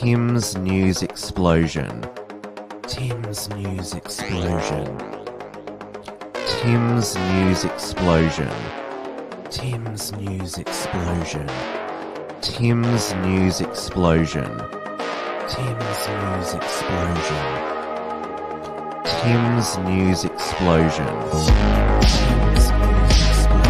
Tim's News Explosion. Tim's News Explosion. Tim's News Explosion. Tim's News Explosion. Tim's News Explosion. Tim's News Explosion. Tim's News Explosion. Tim's News Explosion.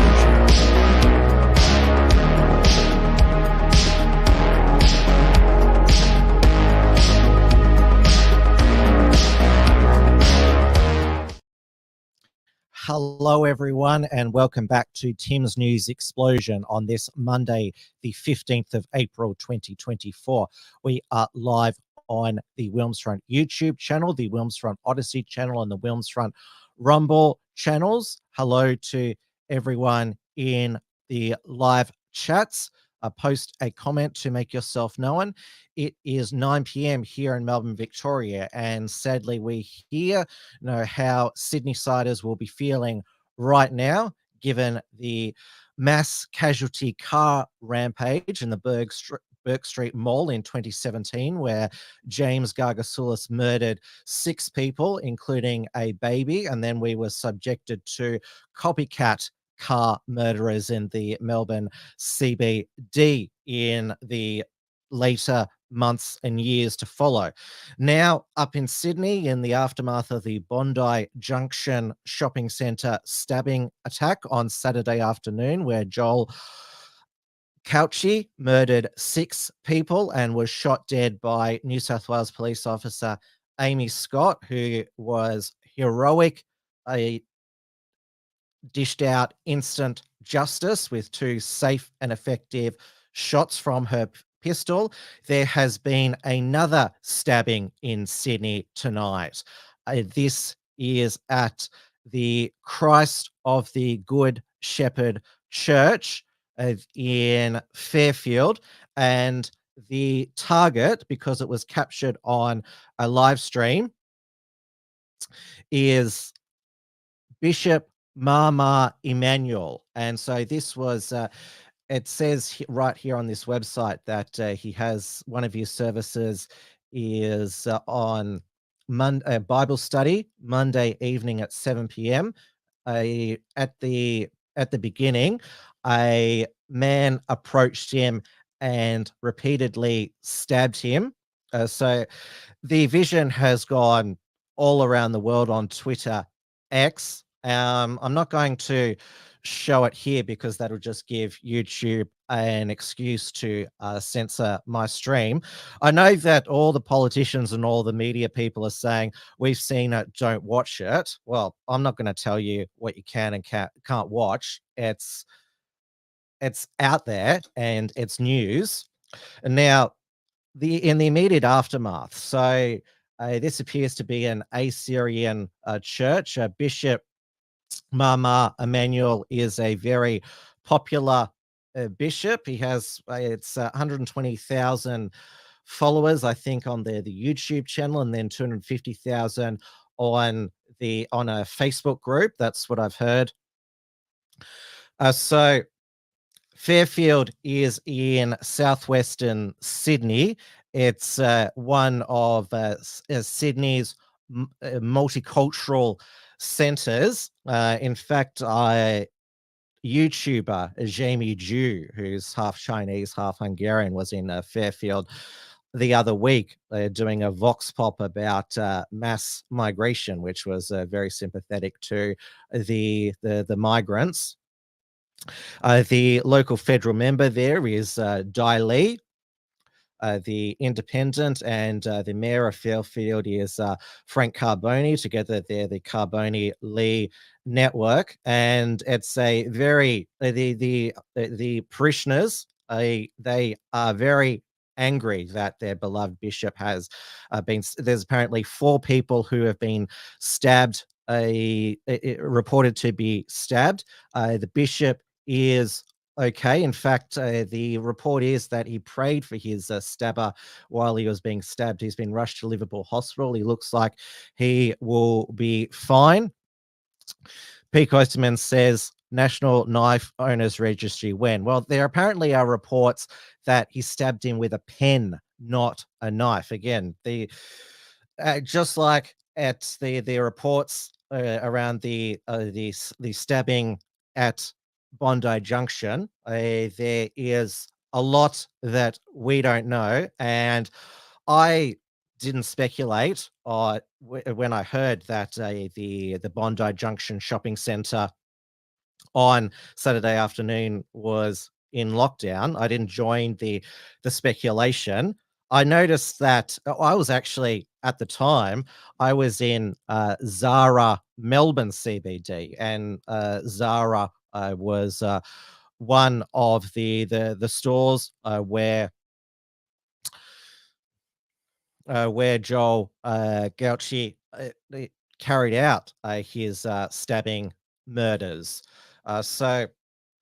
Hello, everyone, and welcome back to Tim's News Explosion on this Monday, the 15th of April, 2024. We are live on the Wilms Front YouTube channel, the Wilms Front Odyssey channel, and the Wilms Front Rumble channels. Hello to everyone in the live chats. Post a comment to make yourself known. It is 9 p.m. here in Melbourne, Victoria, and sadly we know how Sydney-siders will be feeling right now, given the mass casualty car rampage in the Burke Street Mall in 2017, where James Gargasoulis murdered 6 people, including a baby, and then we were subjected to copycat car murderers in the Melbourne CBD in the later months and years to follow. Now, up in Sydney, in the aftermath of the Bondi Junction shopping centre stabbing attack on Saturday afternoon, where Joel Couchy murdered 6 people and was shot dead by New South Wales police officer Amy Scott, who was heroic, dished out instant justice with 2 safe and effective shots from her pistol. There has been another stabbing in Sydney tonight. This is at the Christ of the Good Shepherd Church in Fairfield, and the target, because it was captured on a live stream, is Bishop Mama Emmanuel. And so this was it says right here on this website that he has one of his services is on Bible study Monday evening at 7 p.m. At the beginning, a man approached him and repeatedly stabbed him. So the vision has gone all around the world on Twitter X. I'm not going to show it here because that'll just give YouTube an excuse to censor my stream. I know that all the politicians and all the media people are saying, we've seen it, don't watch it. Well, I'm not going to tell you what you can and can't watch. It's out there and it's news. And now, in the immediate aftermath, so this appears to be an Assyrian church. Bishop Mama Emmanuel is a very popular bishop. He has it's 120,000 followers, I think, on the YouTube channel, and then 250,000 on a Facebook group. That's what I've heard. So Fairfield is in southwestern Sydney. It's one of Sydney's multicultural centers. In fact, YouTuber Jamie Jew, who's half Chinese, half Hungarian, was in Fairfield the other week doing a vox pop about mass migration, which was very sympathetic to the migrants. The local federal member there is Dai Lee, the independent, and the mayor of Fairfield is Frank Carboni. Together they're the Carboni-Lee network, and it's a very the parishioners they are very angry that their beloved bishop has been. There's apparently 4 people who have been stabbed, reported to be stabbed. The bishop is okay. In fact, the report is that he prayed for his stabber while he was being stabbed. He's been rushed to Liverpool Hospital. He looks like he will be fine. Pete Osterman says, National Knife Owners Registry when? Well, there apparently are reports that he stabbed him with a pen not a knife. Again, just like at the reports around the stabbing at Bondi Junction, there is a lot that we don't know, and I didn't speculate when I heard that the Bondi Junction shopping centre on Saturday afternoon was in lockdown. I didn't join the speculation. I noticed that I was actually at the time I was in Zara Melbourne CBD, and Zara was one of the stores where Joel Gauchi carried out his stabbing murders. So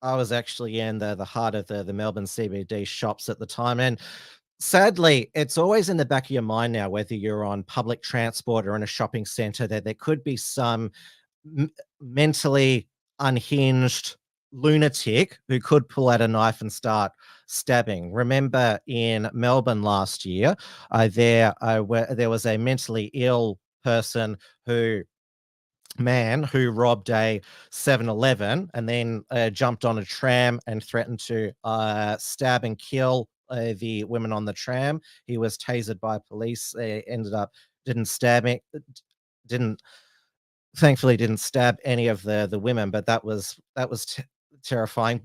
I was actually in the heart of the Melbourne CBD shops at the time. And sadly, it's always in the back of your mind now, whether you're on public transport or in a shopping center, that there could be some mentally unhinged lunatic who could pull out a knife and start stabbing. Remember in Melbourne last year, there was a mentally ill man who robbed a 7-Eleven and then jumped on a tram and threatened to stab and kill the women on the tram. He was tasered by police. Ended up didn't thankfully didn't stab any of the women, but that was terrifying.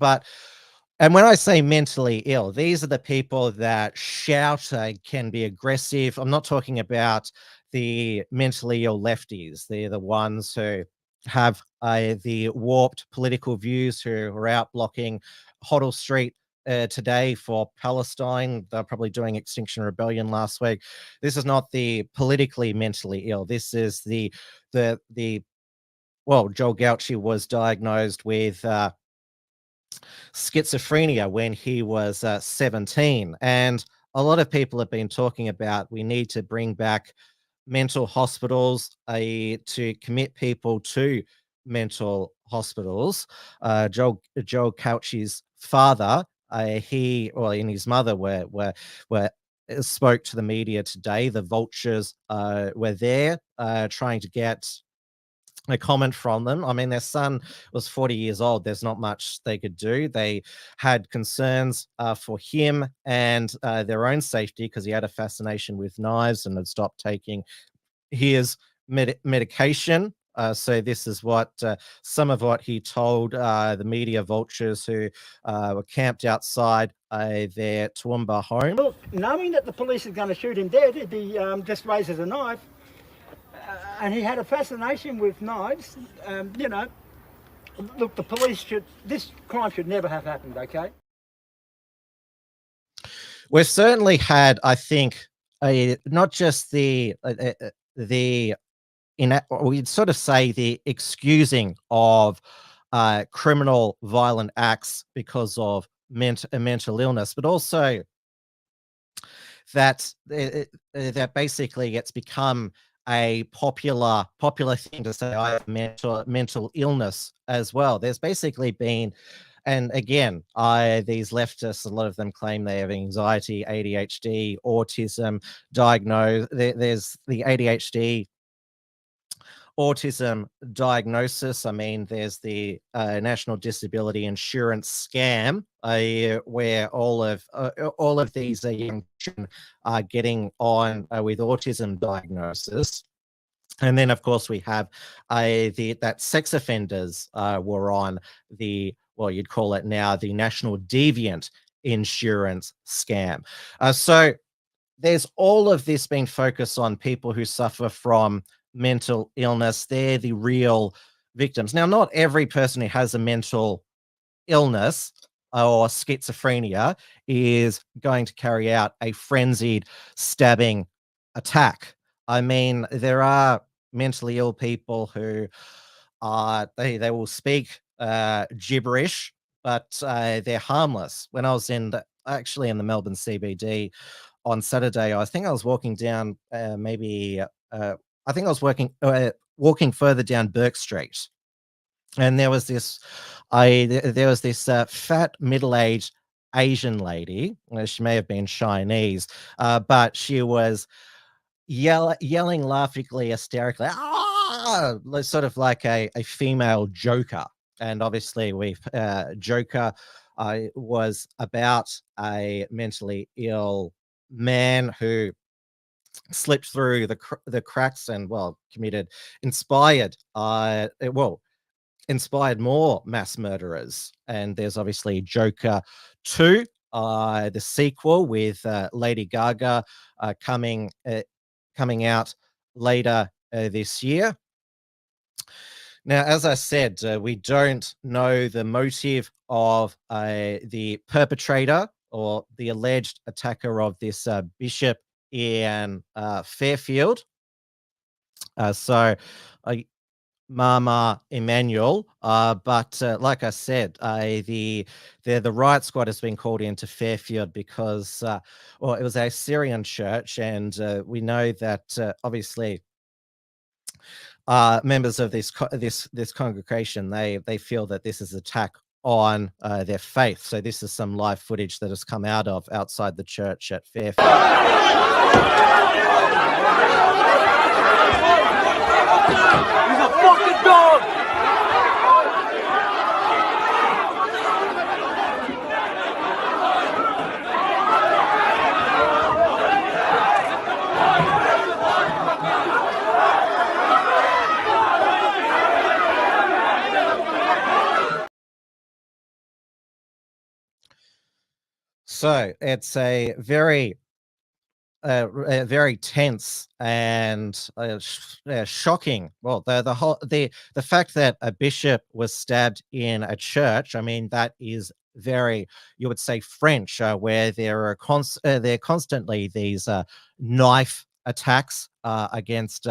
And when I say mentally ill, these are the people that shout, can be aggressive. I'm not talking about the mentally ill lefties. They're the ones who have the warped political views, who are out blocking Hoddle Street today for Palestine. They're probably doing Extinction Rebellion last week. This is not the politically mentally ill. This is well, Joel Gauchi was diagnosed with schizophrenia when he was 17. And a lot of people have been talking about we need to bring back mental hospitals to commit people to mental hospitals. Joel Gauchi's father, and his mother were spoke to the media today. The vultures were there trying to get a comment from them. I mean, their son was 40 years old. There's not much they could do. They had concerns for him and their own safety because he had a fascination with knives and had stopped taking his medication. So this is what some of what he told the media vultures who were camped outside their Toowoomba home. Look, knowing that the police are going to shoot him dead if he just raises a knife, and he had a fascination with knives, look, this crime should never have happened, okay? We've certainly had, I think, not just we'd sort of say the excusing of criminal violent acts because of mental illness, but also that basically it's become a popular thing to say I have mental illness as well. There's basically been, and again, these leftists, a lot of them claim they have anxiety, ADHD, autism diagnosed. There's the ADHD autism diagnosis. I mean, there's the National Disability Insurance scam, where all of these young children are getting on with autism diagnosis. And then, of course, we have that sex offenders were on you'd call it now the National Deviant Insurance scam. So there's all of this being focused on people who suffer from mental illness. They're the real victims. Now, not every person who has a mental illness or schizophrenia is going to carry out a frenzied stabbing attack. I mean, there are mentally ill people who they will speak gibberish, but they're harmless. When I was actually in the Melbourne CBD on Saturday, I think I was walking down I think I was walking further down Burke Street, and there was this fat middle-aged Asian lady. She may have been Chinese, but she was yelling laughingly, hysterically, "Ah!" Sort of like a female Joker. And obviously, Joker was about a mentally ill man who slipped through the cracks and inspired inspired more mass murderers. And there's obviously Joker 2, the sequel with Lady Gaga coming out later this year. Now, as I said, we don't know the motive of the perpetrator or the alleged attacker of this bishop in Fairfield. Mama Emmanuel, but like I said, the riot squad has been called into Fairfield because, it was a Syrian church, and we know that obviously members of this congregation they feel that this is an attack on their faith. So this is some live footage that has come outside the church at Fairfield. He's a fucking dog! So it's a very tense and shocking. Well, the fact that a bishop was stabbed in a church, I mean, that is very, you would say, French, where there are constantly these knife attacks against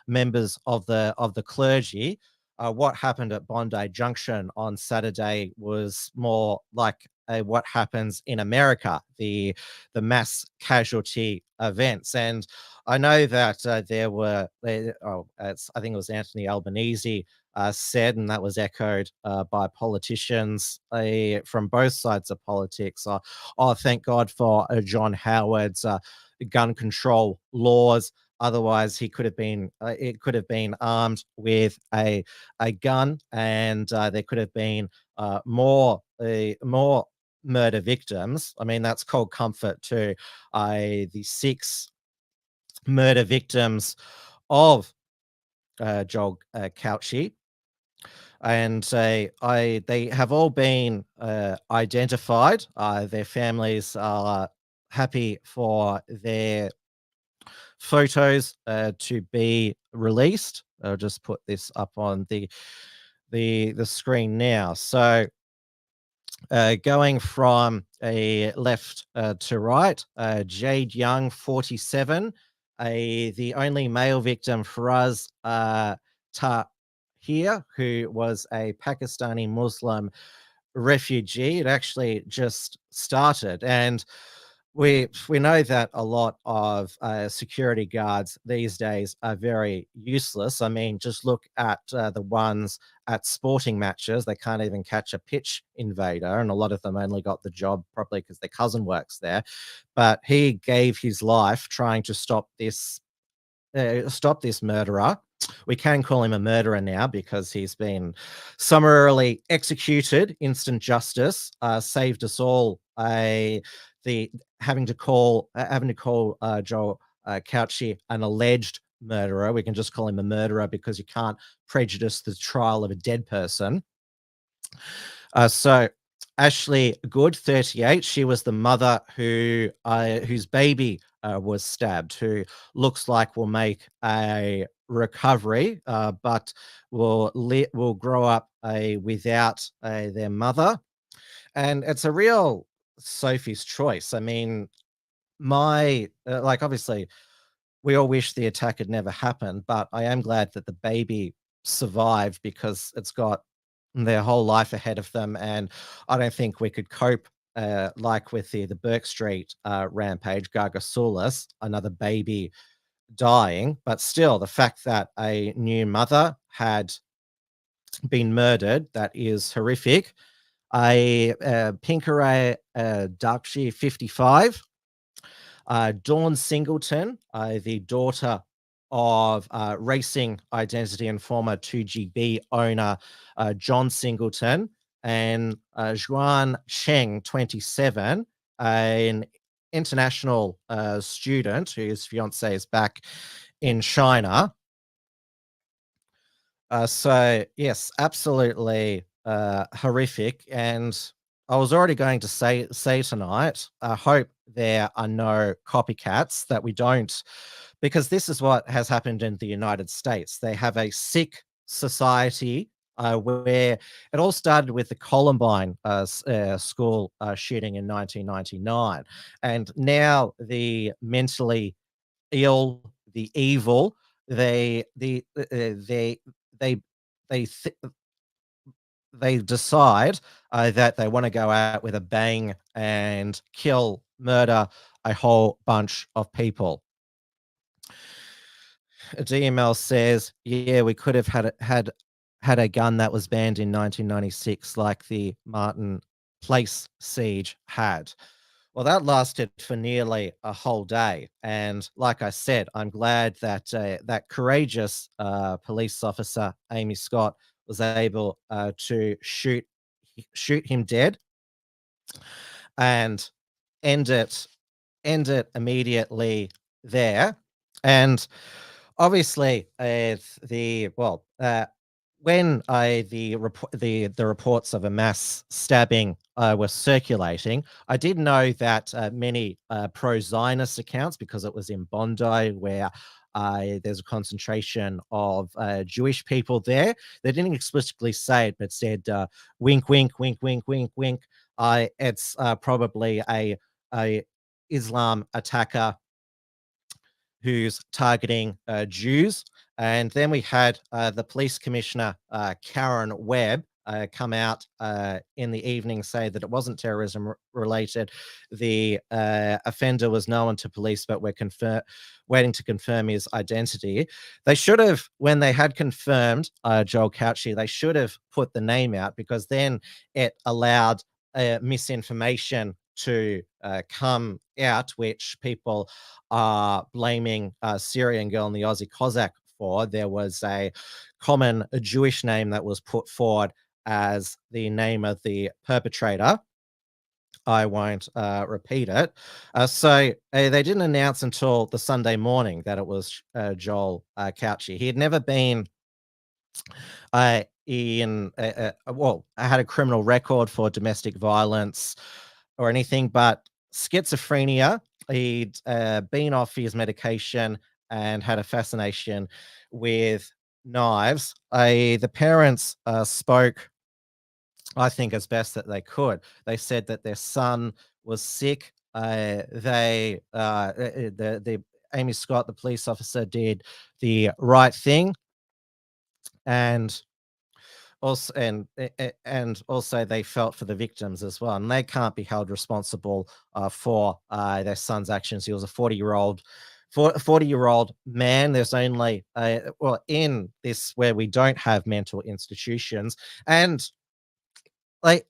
members of the clergy. What happened at Bondi Junction on Saturday was more like what happens in America, the mass casualty events. And I know that there were, I think it was Anthony Albanese said, and that was echoed by politicians from both sides of politics. Thank God for John Howard's gun control laws. Otherwise, he could have been armed with a gun, and there could have been more murder victims. I mean, that's cold comfort to the 6 murder victims of Joel Couchy. And they have all been identified. Their families are happy for their photos to be released. I'll just put this up on the screen now. So going from a left to right, Jade Young, 47, the only male victim, Faraz Tahir, who was a Pakistani Muslim refugee. It actually just started, and we know that a lot of security guards these days are very useless. I mean, just look at the ones at sporting matches. They can't even catch a pitch invader, and a lot of them only got the job probably because their cousin works there. But he gave his life trying to stop this murderer. We can call him a murderer now because he's been summarily executed. Instant justice saved us all having to call Joel Couchy an alleged murderer. We can just call him a murderer because you can't prejudice the trial of a dead person. So Ashley Good, 38, she was the mother whose baby was stabbed, who looks like will make a recovery, but will grow up without their mother. And it's a real Sophie's choice. I mean, obviously we all wish the attack had never happened, but I am glad that the baby survived because it's got their whole life ahead of them. And I don't think we could cope like with the Burke Street rampage, Gargasoulis, another baby dying. But still, the fact that a new mother had been murdered, that is horrific. Pinkeray Darkshire 55, Dawn Singleton, the daughter of racing identity and former 2GB owner John Singleton, and Juan Cheng, 27, an international student whose fiance is back in China. So yes, absolutely horrific. And I was already going to say tonight, I hope there are no copycats, that we don't, because this is what has happened in the United States. They have a sick society where it all started with the Columbine school shooting in 1999, and now the mentally ill, the evil, they the they they th- they decide that they want to go out with a bang and murder a whole bunch of people. DML says, yeah, we could have had a gun that was banned in 1996, like the Martin Place siege had. Well, that lasted for nearly a whole day, and like I said, I'm glad that that courageous police officer Amy Scott was able to shoot him dead and end it immediately there. And obviously, when the reports of a mass stabbing were circulating, I did know that many pro-Zionist accounts, because it was in Bondi, where there's a concentration of Jewish people there. They didn't explicitly say it, but said wink, wink, wink, wink, wink, wink. It's probably a Islam attacker who's targeting Jews. And then we had the police commissioner, Karen Webb, come out in the evening, say that it wasn't terrorism related. The offender was known to police, but we're waiting to confirm his identity. They should have, when they had confirmed Joel Couchy, they should have put the name out, because then it allowed misinformation to come out, which people are blaming Syrian girl and the Aussie Cossack for. There was a common Jewish name that was put forward as the name of the perpetrator. I won't repeat it. So they didn't announce until the Sunday morning that it was Joel Couchy. He had never been I had a criminal record for domestic violence or anything, but schizophrenia. He'd been off his medication and had a fascination with knives. The parents spoke, I think, as best that they could. They said that their son was sick. The Amy Scott, the police officer, did the right thing, and also they felt for the victims as well, and they can't be held responsible for their son's actions. He was a 40-year-old man. There's only in this, where we don't have mental institutions, and like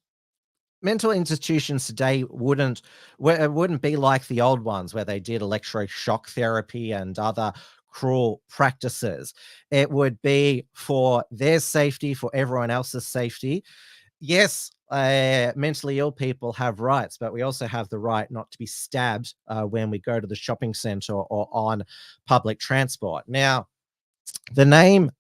mental institutions today wouldn't be like the old ones where they did electroshock therapy and other cruel practices. It would be for their safety, for everyone else's safety. Yes, mentally ill people have rights, but we also have the right not to be stabbed when we go to the shopping center or on public transport. Now, the name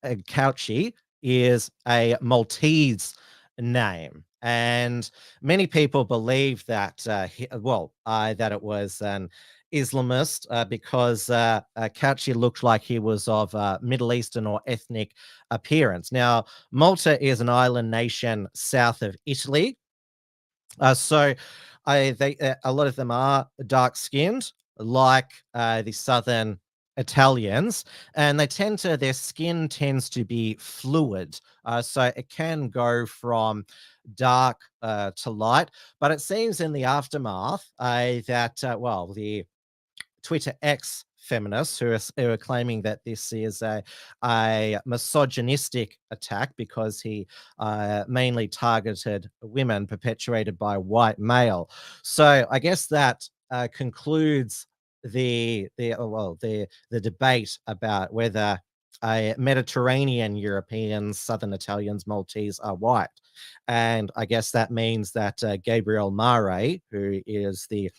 Couchy is a Maltese name, and many people believe that that it was an Islamist because Couchy looked like he was of Middle Eastern or ethnic appearance. Now, Malta is an island nation south of Italy, so a lot of them are dark skinned, like the southern Italians, and their skin tends to be fluid, so it can go from dark to light. But it seems in the aftermath that the Twitter X feminists who are claiming that this is a misogynistic attack because he mainly targeted women perpetuated by white male. So I guess that concludes the debate about whether Mediterranean Europeans, Southern Italians, Maltese are white. And I guess that means that Gabriel Mare, who is the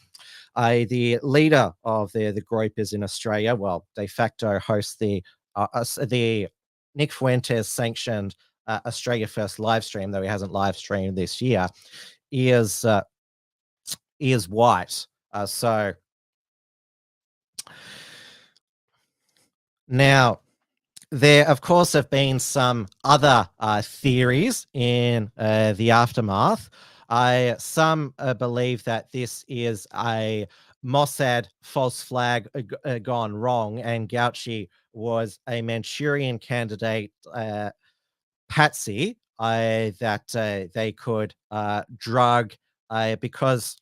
leader of the group is in Australia, well, de facto hosts the Nick Fuentes sanctioned Australia First live stream, though he hasn't live streamed this year, is white. So now, there, of course, have been some other theories in the aftermath. Some believe that this is a Mossad false flag gone wrong, and Gauci was a Manchurian candidate patsy that they could drug because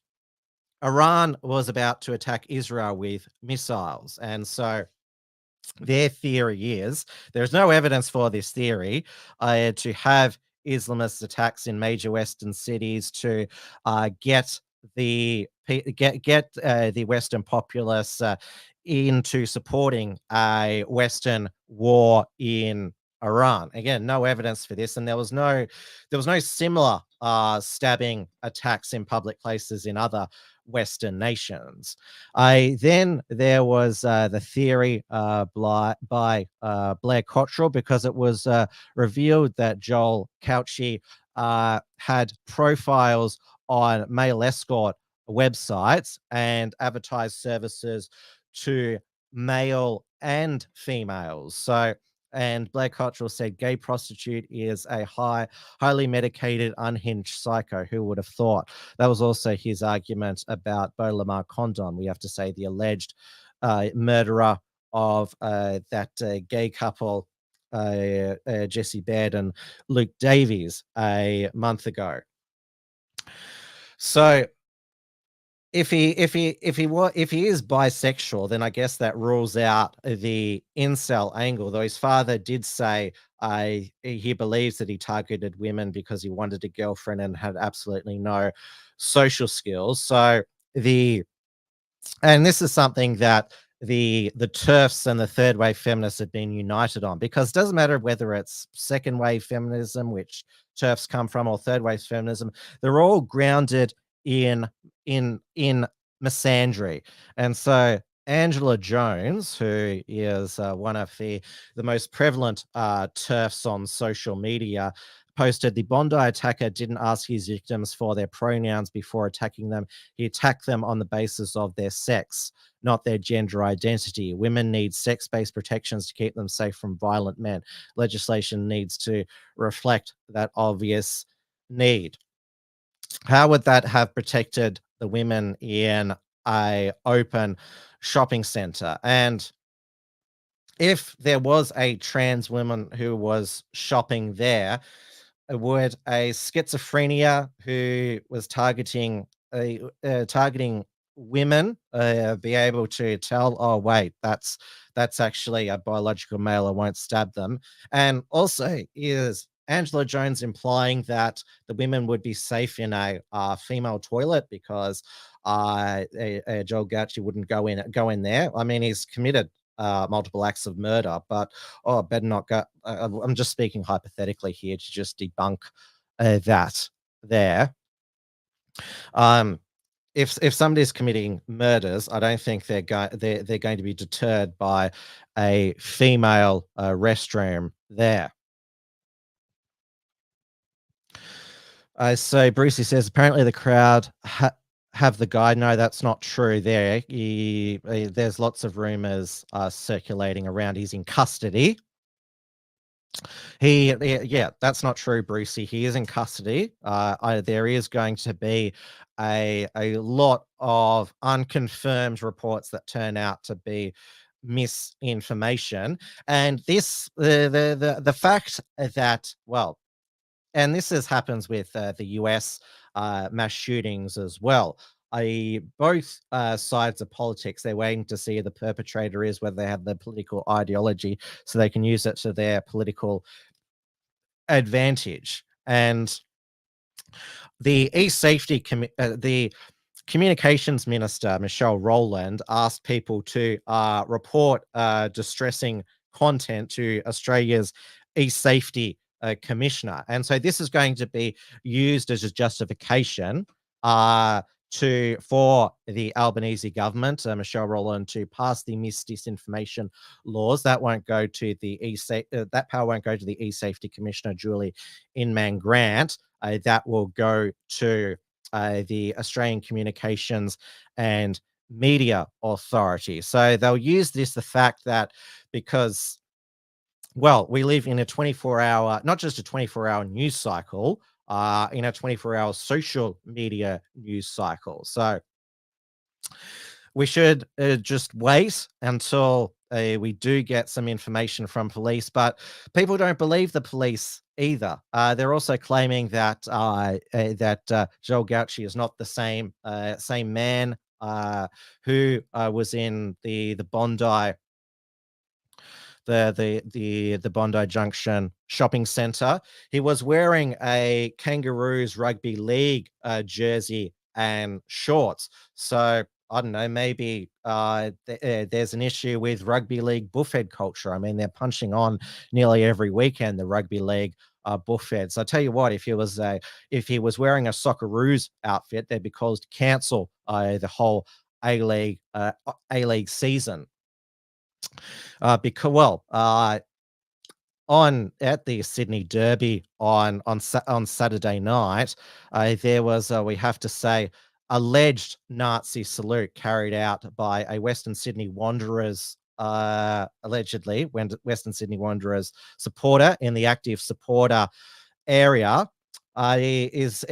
Iran was about to attack Israel with missiles. And so their theory is, there's no evidence for this theory, to have Islamist attacks in major Western cities to get the Western populace into supporting a Western war in Iran. Again, no evidence for this, and there was no similar stabbing attacks in public places in other Western nations. Then there was the theory by Blair Cottrell, because it was revealed that Joel Cauchi had profiles on male escort websites and advertised services to male and females. So, and Blair Cottrell said gay prostitute is a highly medicated, unhinged psycho. Who would have thought? That was also his argument about Beau Lamar Condon. We have to say the alleged murderer of that gay couple, Jesse Baird and Luke Davies, a month ago. So if he is bisexual, then I guess that rules out the incel angle. Though his father did say he believes that he targeted women because he wanted a girlfriend and had absolutely no social skills. So and this is something that the TERFs and the third wave feminists have been united on, because it doesn't matter whether it's second wave feminism, which TERFs come from, or third wave feminism. They're all grounded in misandry. And so Angela Jones, who is one of the most prevalent TERFs on social media, posted, the Bondi attacker didn't ask his victims for their pronouns before attacking them. He attacked them on the basis of their sex, not their gender identity. Women need sex-based protections to keep them safe from violent men. Legislation needs to reflect that obvious need. How would that have protected the women in a open shopping center? And if there was a trans woman who was shopping there, would a schizophrenia who was targeting women be able to tell, oh wait, that's actually a biological male, I won't stab them? And also, is Angela Jones implying that the women would be safe in a female toilet because Joel Gauci wouldn't go in there? I mean, he's committed multiple acts of murder, but better not go. I'm just speaking hypothetically here to just debunk that there. If somebody's committing murders, I don't think they're going to be deterred by a female restroom there. So Brucey says, apparently the crowd have the guy. No, that's not true there. There's lots of rumors circulating around. He's in custody. Yeah, that's not true, Brucey. He is in custody. There is going to be a lot of unconfirmed reports that turn out to be misinformation. And this, the fact that, well, and this happens with the US mass shootings as well. both sides of politics. They're waiting to see who the perpetrator is, whether they have the political ideology, so they can use it to their political advantage. And the e-safety the Communications Minister, Michelle Rowland, asked people to report distressing content to Australia's e-safety commissioner. And so this is going to be used as a justification for the Albanese government, Michelle Rowland, to pass the disinformation laws. That won't go to the that power won't go to the e-safety commissioner, Julie Inman Grant. That will go to the Australian Communications and Media Authority. So they'll use the fact that because, well, we live in a 24-hour, not just a 24-hour news cycle, in a 24-hour social media news cycle. So we should just wait until we do get some information from police, but people don't believe the police either. They're also claiming that Joel Gauci is not the same man who was in the Bondi. The Bondi Junction shopping center. He was wearing a Kangaroos rugby league jersey and shorts. So I don't know, maybe there's an issue with rugby league buffhead culture. I mean, they're punching on nearly every weekend, the rugby league buffheads. So I tell you what, if he was wearing a Socceroos outfit, they'd be called to cancel the whole A-League season. Because at the Sydney Derby on Saturday night, there was we have to say alleged Nazi salute carried out by a Western Sydney Wanderers allegedly Western Sydney Wanderers supporter in the active supporter area. As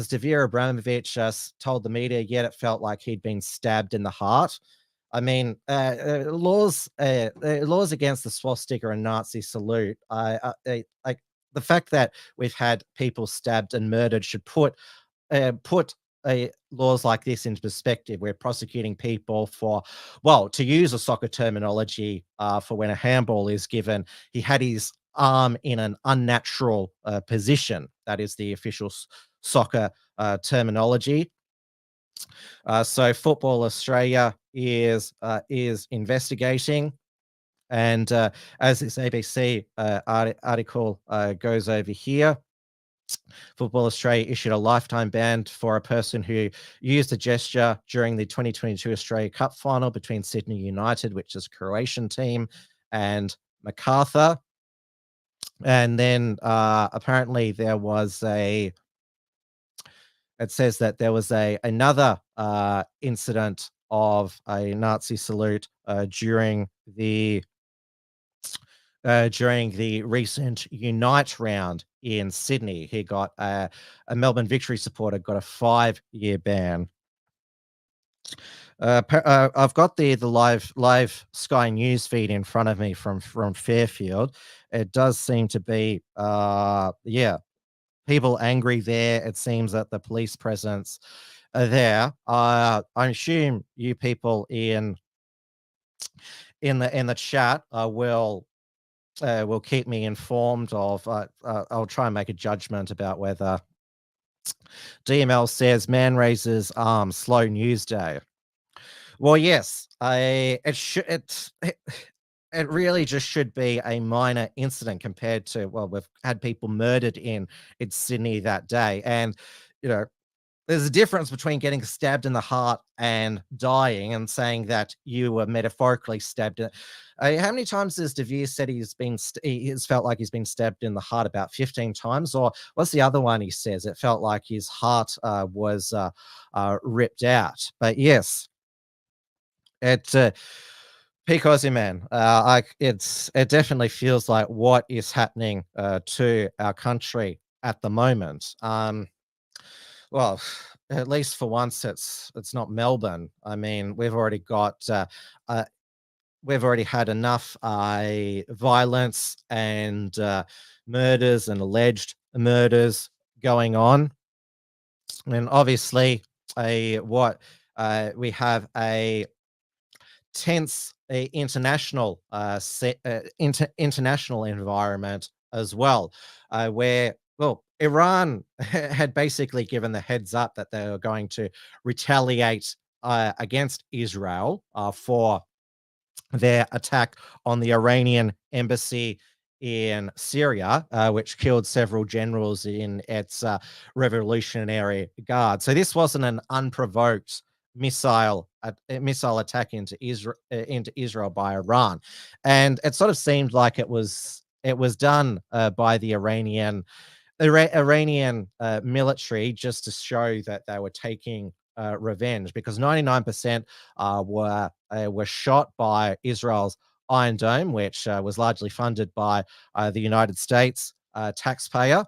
Devere Abramovich told the media, yet it felt like he'd been stabbed in the heart. I mean, laws against the swastika and Nazi salute, like the fact that we've had people stabbed and murdered should put laws like this into perspective. We're prosecuting people for, well, to use a soccer terminology, for when a handball is given, he had his arm in an unnatural position. That is the official soccer terminology. So Football Australia is investigating, and as this ABC article goes over here, Football Australia issued a lifetime ban for a person who used a gesture during the 2022 Australia Cup final between Sydney United, which is a Croatian team, and MacArthur. And then apparently there was it says that there was another incident of a Nazi salute during the recent Unite round in Sydney. He got a Melbourne Victory supporter got a 5-year ban. I've got the live Sky News feed in front of me from Fairfield. It does seem to be people angry there. It seems that the police presence are there. I assume you people in the chat will keep me informed of. I'll try and make a judgment about whether DML says man raises arm, slow news day. Well, yes, it really just should be a minor incident compared to, well, we've had people murdered in Sydney that day. And, you know, there's a difference between getting stabbed in the heart and dying and saying that you were metaphorically stabbed. How many times has Devere said he's felt like he's been stabbed in the heart? About 15 times? Or what's the other one he says? It felt like his heart was ripped out. But yes, because, man, it definitely feels like what is happening to our country at the moment. Well, at least for once, it's not Melbourne. I mean, we've already had enough violence and murders and alleged murders going on, and obviously we have a tense international international environment as well, where, well, Iran had basically given the heads up that they were going to retaliate against Israel for their attack on the Iranian embassy in Syria, which killed several generals in its Revolutionary Guard. So this wasn't an unprovoked missile attack into Israel by Iran, and it sort of seemed like it was done by the Iranian military just to show that they were taking revenge, because 99% were shot by Israel's Iron Dome, which was largely funded by the United States taxpayer,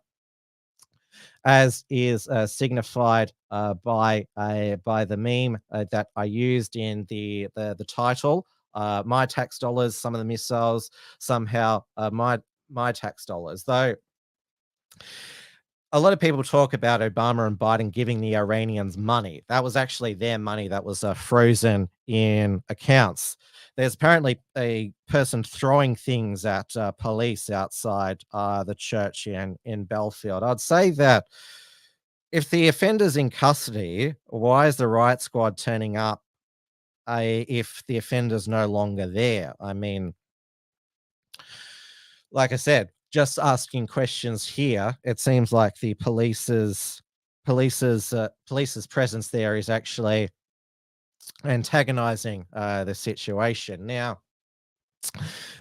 as is signified by the meme that I used in the title. My tax dollars, some of the missiles, somehow my tax dollars. Though a lot of people talk about Obama and Biden giving the Iranians money. That was actually their money that was frozen in accounts. There's apparently a person throwing things at police outside the church in Belfield. I'd say that if the offender's in custody, why is the riot squad turning up if the offender's no longer there? I mean, like I said, just asking questions here, it seems like the police's presence there is actually antagonizing the situation. Now,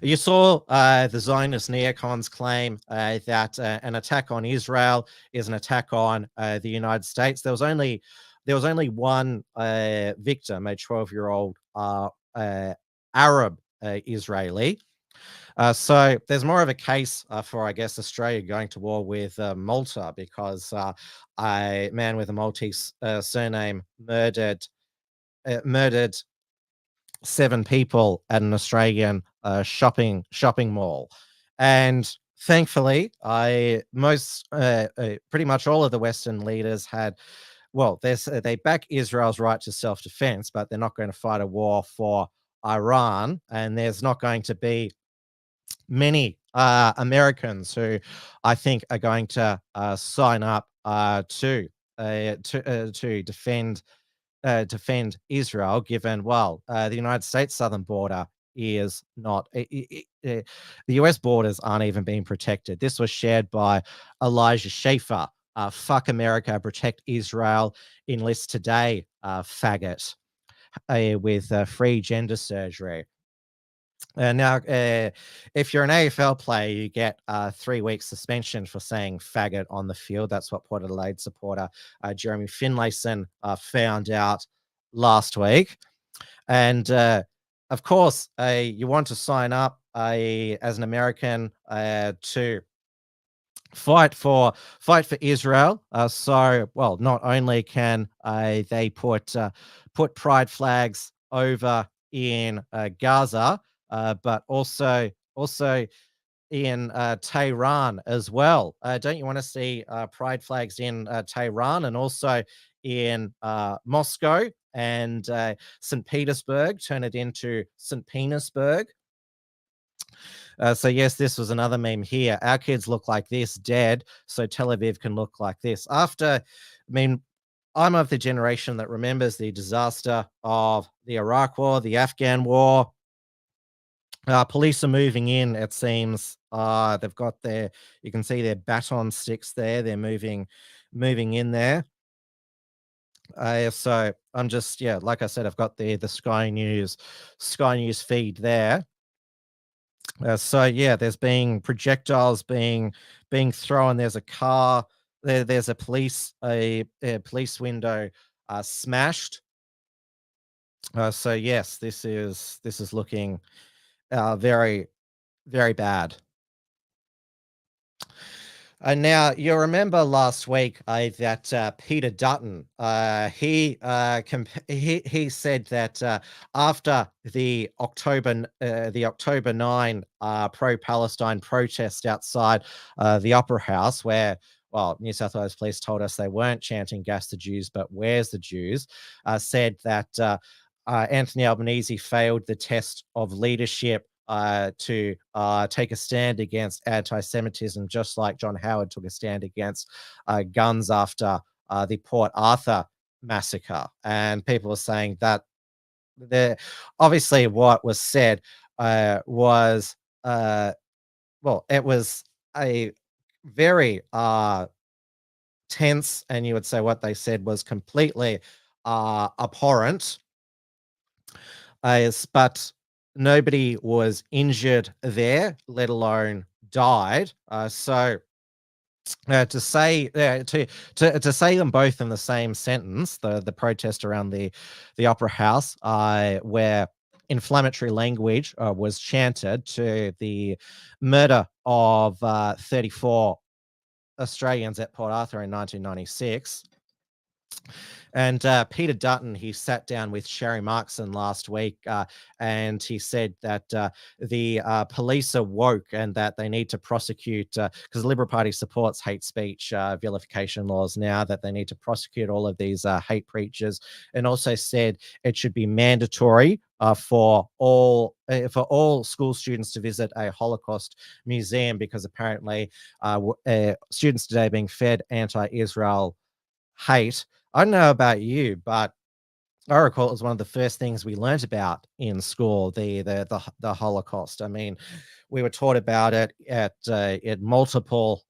you saw the Zionist neocons claim that an attack on Israel is an attack on the United States. There was only one victim, a 12-year-old Arab Israeli. So there's more of a case for, I guess, Australia going to war with Malta, because a man with a Maltese surname murdered 7 people at an Australian shopping mall, and thankfully, pretty much all of the Western leaders had. Well, they back Israel's right to self-defense, but they're not going to fight a war for Iran, and there's not going to be many Americans who I think are going to sign up to defend Israel, given, well, the United States southern border is not, the US borders aren't even being protected. This was shared by Elijah Schaffer. Fuck America, protect Israel, enlist today, faggot, with free gender surgery. Now, if you're an AFL player, you get 3 weeks suspension for saying faggot on the field. That's what Port Adelaide supporter Jeremy Finlayson found out last week. And of course, you want to sign up as an American to fight for Israel. So, well, not only can they put pride flags over in Gaza, but also in Tehran as well. Don't you want to see pride flags in Tehran, and also in Moscow and St. Petersburg? Turn it into St. Penisburg. So yes, this was another meme here. Our kids look like this, dead, so Tel Aviv can look like this. I mean, I'm of the generation that remembers the disaster of the Iraq War, the Afghan War. Police are moving in, it seems. They've got you can see their baton sticks there. They're moving in there. So I'm just, like I said, I've got the Sky News feed there. So yeah, there's being projectiles being thrown. There's a car. There's a police window smashed. So yes, this is looking very, very bad. Now, you'll remember last week that Peter Dutton, he said that after the October 9 pro-Palestine protest outside the Opera House, where well, New South Wales Police told us they weren't chanting "Gas the Jews," but "Where's the Jews?" Said that Anthony Albanese failed the test of leadership to take a stand against anti-Semitism, just like John Howard took a stand against guns after the Port Arthur massacre. And people were saying that obviously what was said was well, it was a very tense, and you would say what they said was completely abhorrent. But nobody was injured there, let alone died. So to say to say them both in the same sentence, the protest around the Opera House, where inflammatory language was chanted to the murder of 34 Australians at Port Arthur in 1996. And Peter Dutton, he sat down with Sherry Markson last week, and he said that the police are woke and that they need to prosecute, because the Liberal Party supports hate speech vilification laws now, that they need to prosecute all of these hate preachers, and also said it should be mandatory for all school students to visit a Holocaust museum, because apparently students today are being fed anti-Israel hate. I don't know about you, but I recall it was one of the first things we learned about in school, the Holocaust. I mean, we were taught about it at multiple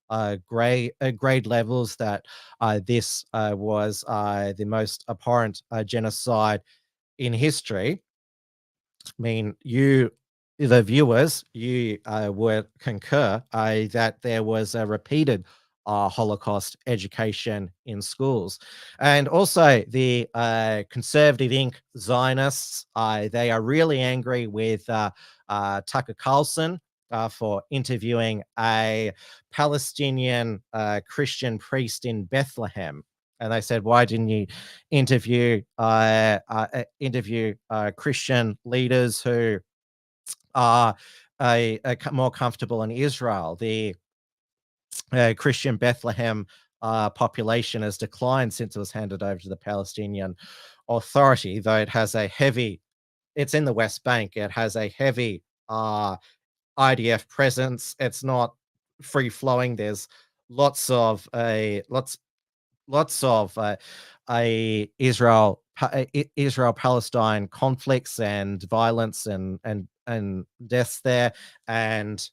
grade levels, that this was the most abhorrent genocide in history. I mean, the viewers, you would concur that there was a repeated Holocaust education in schools. And also the Conservative Inc. Zionists, they are really angry with Tucker Carlson for interviewing a Palestinian Christian priest in Bethlehem. And they said, why didn't you interview Christian leaders who are more comfortable in Israel? The Christian Bethlehem population has declined since it was handed over to the Palestinian Authority, though it has it's in the West Bank, it has a heavy IDF presence. It's not free flowing. There's lots of Israel Palestine conflicts and violence and deaths there, and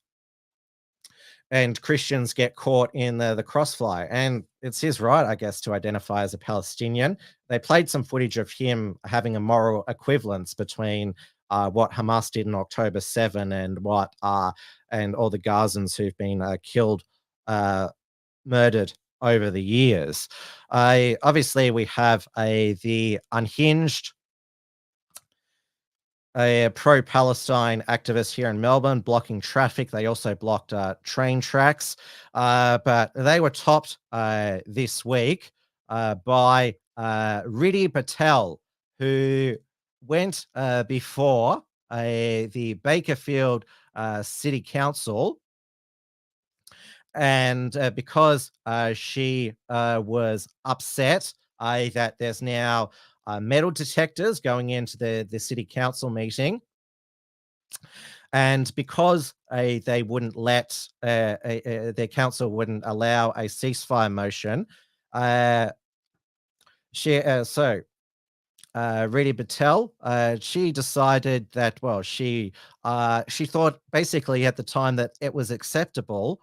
Christians get caught in the crossfire. And it's his right, I guess, to identify as a Palestinian. They played some footage of him having a moral equivalence between what Hamas did in October 7 and and all the Gazans who've been killed, murdered over the years. Obviously, we have the Unhinged, a pro-Palestine activist here in Melbourne, blocking traffic. They also blocked train tracks, but they were topped this week by Riddhi Patel, who went before the Bakerfield City Council, and because she was upset that there's now metal detectors going into the city council meeting, and because they wouldn't let their council wouldn't allow a ceasefire motion, Riddhi Patel, she decided that, well, she thought basically at the time that it was acceptable,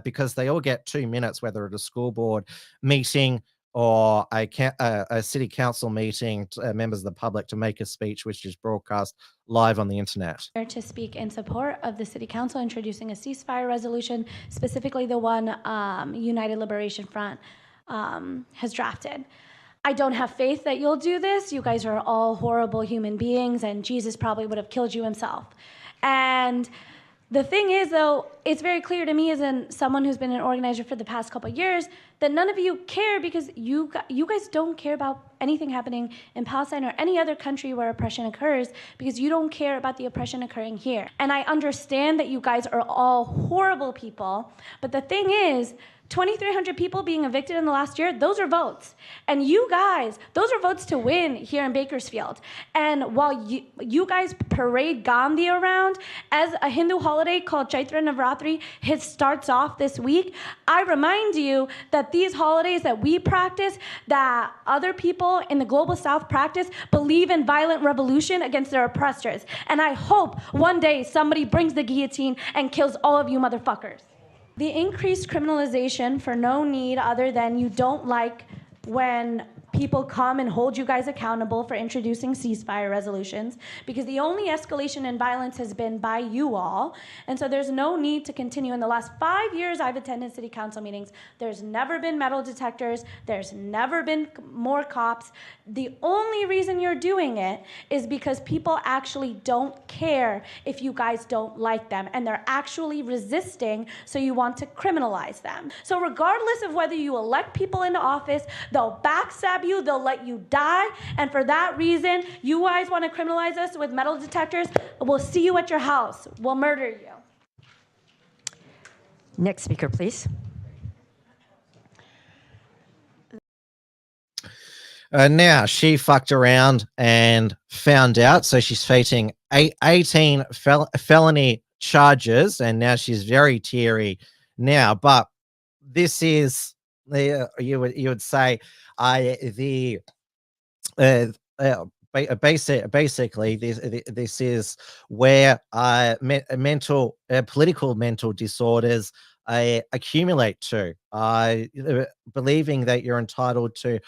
because they all get 2 minutes, whether at a school board meeting or a city council meeting, members of the public, to make a speech which is broadcast live on the internet. To speak in support of the City Council introducing a ceasefire resolution, specifically the one United Liberation Front has drafted. I don't have faith that you'll do this. You guys are all horrible human beings, and Jesus probably would have killed you himself. And the thing is, though, it's very clear to me as someone who's been an organizer for the past couple of years that none of you care, because you guys don't care about anything happening in Palestine or any other country where oppression occurs, because you don't care about the oppression occurring here. And I understand that you guys are all horrible people, but the thing is, 2,300 people being evicted in the last year, those are votes. And you guys, those are votes to win here in Bakersfield. And while you guys parade Gandhi around as a Hindu holiday called Chaitra Navratri, it starts off this week, I remind you that these holidays that we practice, that other people in the global south practice, believe in violent revolution against their oppressors. And I hope one day somebody brings the guillotine and kills all of you motherfuckers. The increased criminalization for no need other than you don't like when people come and hold you guys accountable for introducing ceasefire resolutions, because the only escalation in violence has been by you all, and so there's no need to continue. In the last 5 years I've attended city council meetings, there's never been metal detectors, there's never been more cops. The only reason you're doing it is because people actually don't care if you guys don't like them, and they're actually resisting, so you want to criminalize them. So regardless of whether you elect people into office, they'll backstab you, they'll let you die, and for that reason, you guys want to criminalize us with metal detectors, we'll see you at your house. We'll murder you. Next speaker, please. Now, she fucked around and found out, so she's facing 18 felony charges, and now she's very teary now, but this is, you would say, basically this is where political mental disorders accumulate to, believing that you're entitled to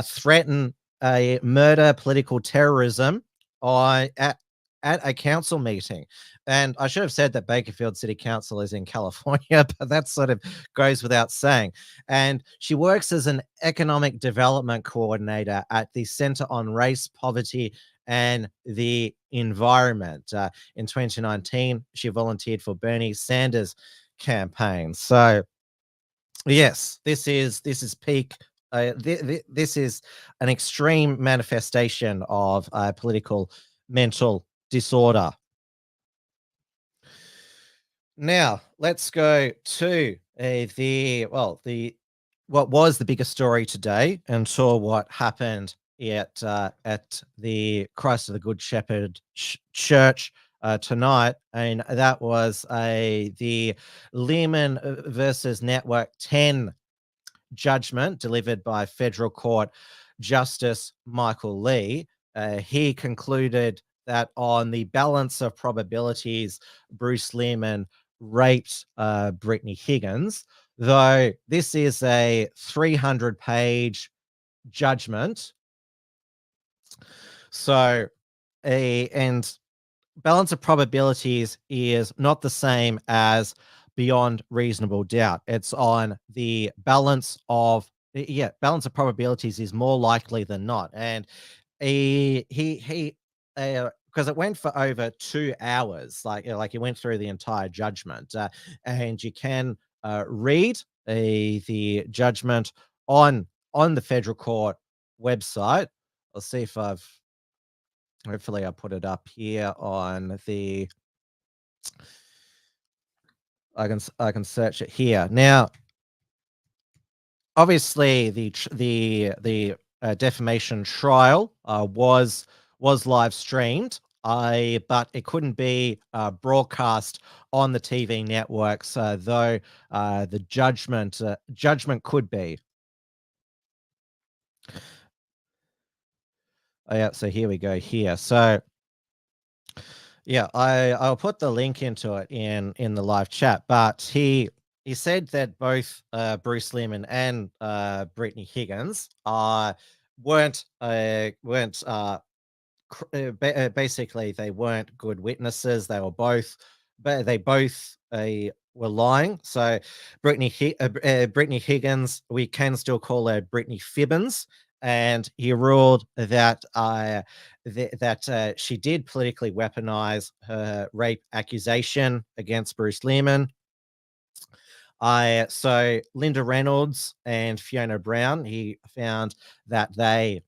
threaten murder, political terrorism at a council meeting. And I should have said that Bakersfield City Council is in California, but that sort of goes without saying. And she works as an economic development coordinator at the Center on Race, Poverty, and the Environment. In 2019, she volunteered for Bernie Sanders' campaign. So, yes, this is peak. This is an extreme manifestation of political mental disorder. Now, let's go to what was the biggest story today, and saw what happened at the Christ of the Good Shepherd Church tonight, and that was the Lehrmann versus Network 10 judgment delivered by Federal Court Justice Michael Lee. He concluded that on the balance of probabilities, Bruce Lehrmann raped Brittany Higgins, though this is a 300-page judgment. So, and balance of probabilities is not the same as beyond reasonable doubt. It's on the balance of, balance of probabilities is more likely than not. And he because it went for over 2 hours, like he went through the entire judgment, and you can read the judgment on the Federal Court website. I'll see if hopefully I'll put it up here on the, I can search it here. Now, obviously the defamation trial was live streamed, but it couldn't be broadcast on the TV networks, though the judgment could be. Oh, yeah, so here we go here. So yeah, I'll put the link into it in the live chat, but he said that both Bruce Lehrmann and Brittany Higgins basically they weren't good witnesses. They both were lying. So Brittany Higgins, we can still call her Brittany Fibbins, and he ruled that she did politically weaponize her rape accusation against Bruce Lehrmann. So Linda Reynolds and Fiona Brown, he found that they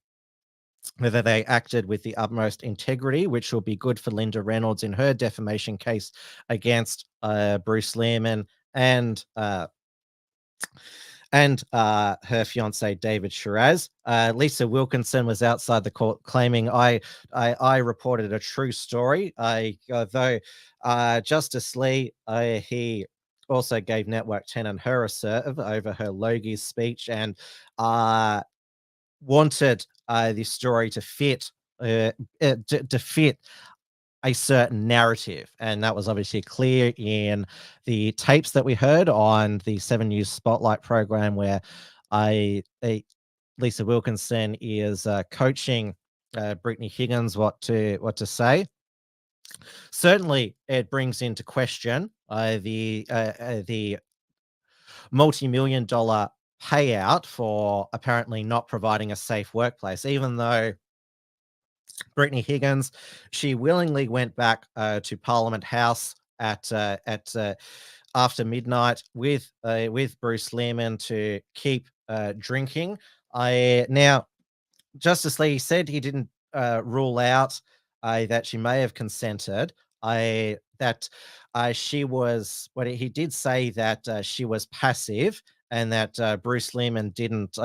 acted with the utmost integrity, which will be good for Linda Reynolds in her defamation case against Bruce Lehrmann and and her fiance David Shiraz. Lisa Wilkinson was outside the court claiming, I reported a true story. Though Justice Lee, he also gave Network 10 and her a serve over her Logie's speech, and wanted this story to fit to fit a certain narrative, and that was obviously clear in the tapes that we heard on the 7 News Spotlight program, where Lisa Wilkinson is coaching Brittany Higgins what to say. Certainly, it brings into question the multi-million-dollar payout for apparently not providing a safe workplace, even though Brittany Higgins, she willingly went back to Parliament House at after midnight with Bruce Lehrmann to keep drinking. Now, Justice Lee said he didn't rule out that she may have consented. That she was. What he did say that she was passive, and that Bruce Lehrmann didn't.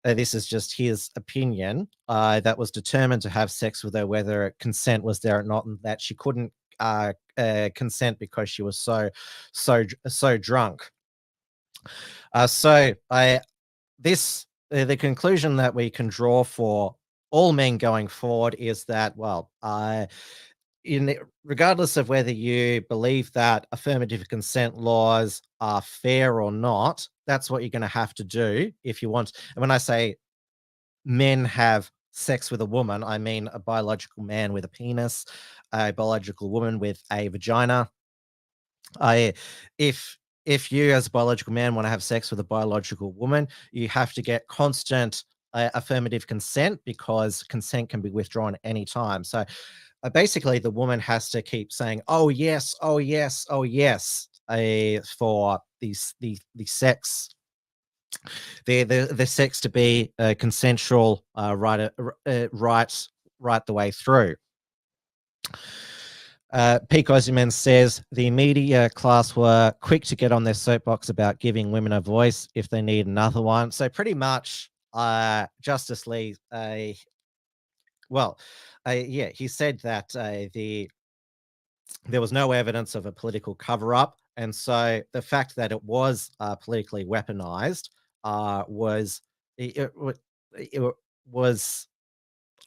This is just his opinion. That was determined to have sex with her, whether consent was there or not, and that she couldn't consent because she was so drunk. The conclusion that we can draw for all men going forward is that, well, regardless of whether you believe that affirmative consent laws are fair or not, that's what you're going to have to do if you want. And when I say men have sex with a woman, I mean a biological man with a penis, a biological woman with a vagina. If you as a biological man want to have sex with a biological woman, you have to get constant affirmative consent, because consent can be withdrawn any time. So basically, the woman has to keep saying, "Oh yes, oh yes, oh yes," for the sex, the sex to be consensual, right the way through. Pete Ozyman says the media class were quick to get on their soapbox about giving women a voice if they need another one. So pretty much, Justice Lee, he said that there was no evidence of a political cover-up, and so the fact that it was politically weaponized was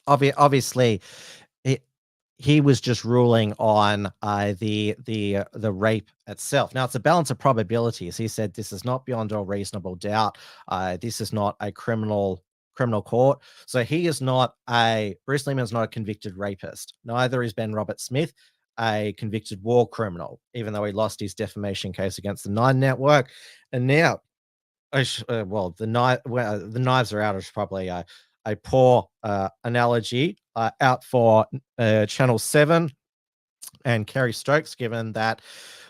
obviously. He was just ruling on the rape itself. Now, it's a balance of probabilities. He said this is not beyond all reasonable doubt. This is not a criminal court. So he is not Bruce Lehrmann is not a convicted rapist. Neither is Ben Robert Smith a convicted war criminal, even though he lost his defamation case against the Nine Network. And now, the knives are out is probably a poor analogy. Out for Channel 7 and Kerry Stokes, given that,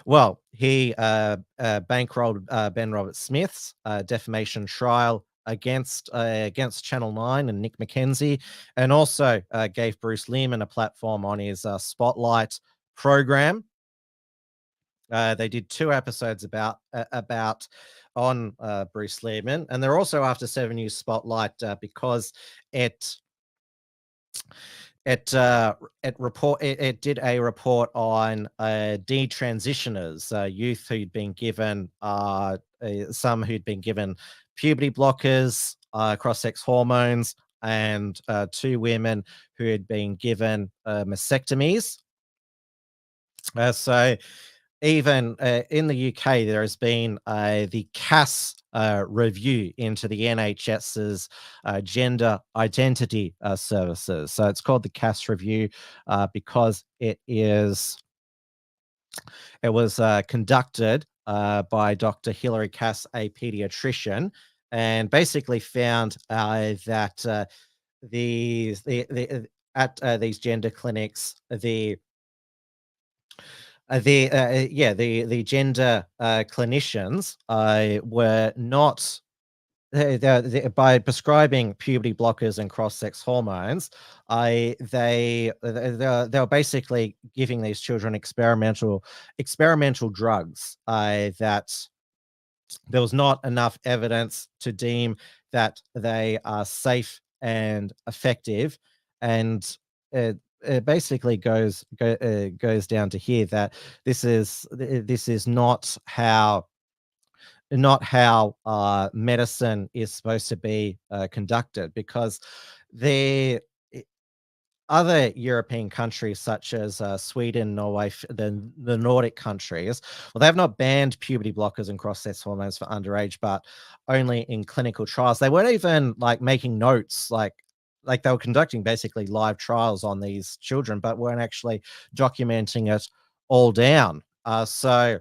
well, he bankrolled Ben Robert Smith's defamation trial against Channel 9 and Nick McKenzie, and also gave Bruce Lehrmann a platform on his Spotlight program. They did 2 episodes about on Bruce Lehrmann, and they're also after 7 News Spotlight because it did a report on detransitioners, youth who'd been given some who'd been given puberty blockers, cross-sex hormones, and 2 women who had been given mastectomies. So even in the UK, there has been the CAS review into the NHS's gender identity services. So it's called the CAS review because it was conducted by Dr. Hilary Cass, a pediatrician, and basically found that these gender clinics, the gender clinicians were not by prescribing puberty blockers and cross-sex hormones. They were basically giving these children experimental drugs that there was not enough evidence to deem that they are safe and effective. And it basically goes down to here that this is not how medicine is supposed to be conducted, because other European countries such as Sweden, Norway, the Nordic countries, well, they have not banned puberty blockers and cross-sex hormones for underage, but only in clinical trials. They weren't even like making notes, like they were conducting basically live trials on these children, but weren't actually documenting it all down. So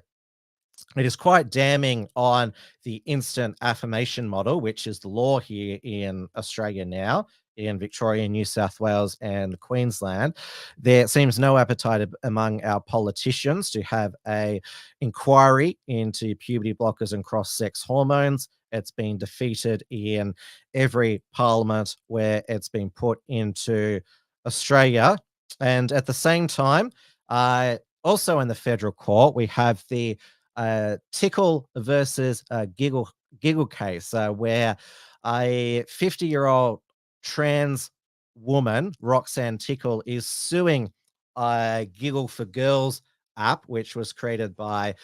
it is quite damning on the instant affirmation model, which is the law here in Australia now, in Victoria, New South Wales, and Queensland. There seems no appetite among our politicians to have an inquiry into puberty blockers and cross-sex hormones. It's been defeated in every parliament where it's been put into Australia. And at the same time, also in the federal court, we have the Tickle versus Giggle case, where a 50-year-old trans woman, Roxanne Tickle, is suing Giggle for Girls app, which was created by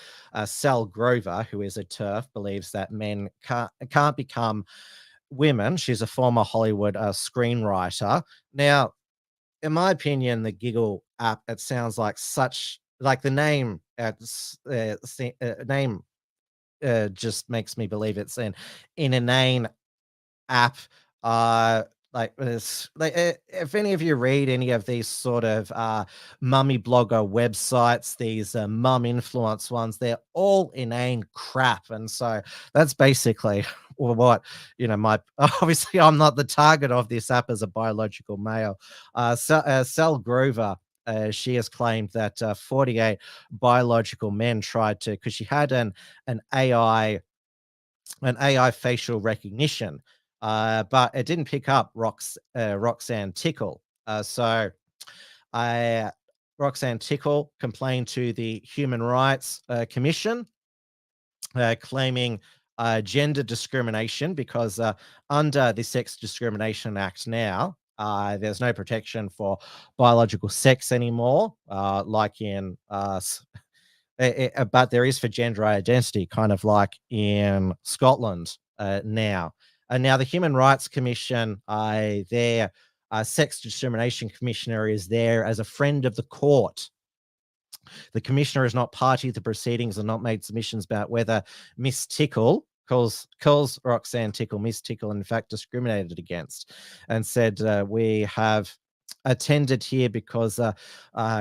Sal Grover, who is a TERF, believes that men can't become women. She's a former Hollywood screenwriter. Now, in my opinion, the Giggle app, it sounds like the name just makes me believe it's an inane app. If any of you read any of these sort of mummy blogger websites, these mum influence ones, they're all inane crap. And so that's basically what, obviously I'm not the target of this app as a biological male. Sal Grover, she has claimed that 48 biological men tried to, because she had an AI facial recognition, but it didn't pick up Roxanne Tickle. So Roxanne Tickle complained to the Human Rights Commission, claiming gender discrimination, because under the Sex Discrimination Act now, there's no protection for biological sex anymore, like in but there is for gender identity, kind of like in Scotland now. And now the Human Rights Commission, their sex discrimination commissioner is there as a friend of the court. The commissioner is not party to the proceedings and not made submissions about whether Miss Tickle calls Roxanne Tickle Miss Tickle, in fact, discriminated against, and said, we have attended here because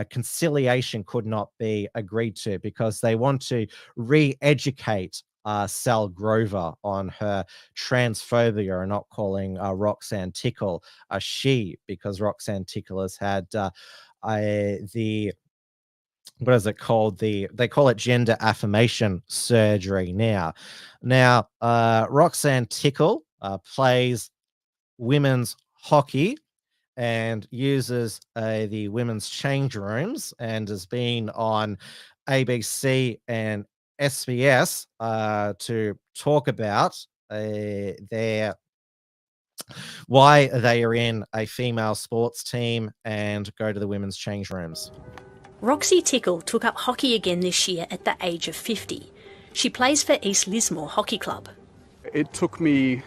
conciliation could not be agreed to, because they want to re-educate Sal Grover on her transphobia and not calling Roxanne Tickle a she, because Roxanne Tickle has had what is it called? They call it gender affirmation surgery now. Now, Roxanne Tickle plays women's hockey and uses the women's change rooms, and has been on ABC and SBS to talk about why they are in a female sports team and go to the women's change rooms. Roxy Tickle took up hockey again this year at the age of 50. She plays for East Lismore Hockey Club. It took me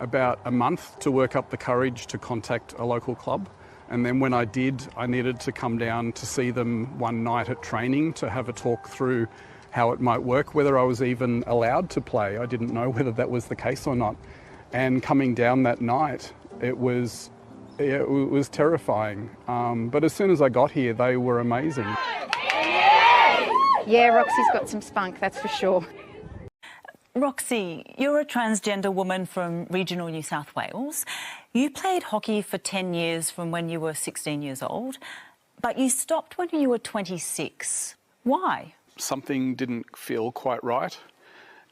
about a month to work up the courage to contact a local club. And then when I did, I needed to come down to see them one night at training to have a talk through how it might work, whether I was even allowed to play. I didn't know whether that was the case or not. And coming down that night, it was terrifying. But as soon as I got here, they were amazing. Yeah, Roxy's got some spunk, that's for sure. Roxy, you're a transgender woman from regional New South Wales. You played hockey for 10 years from when you were 16 years old, but you stopped when you were 26. Why? Something didn't feel quite right,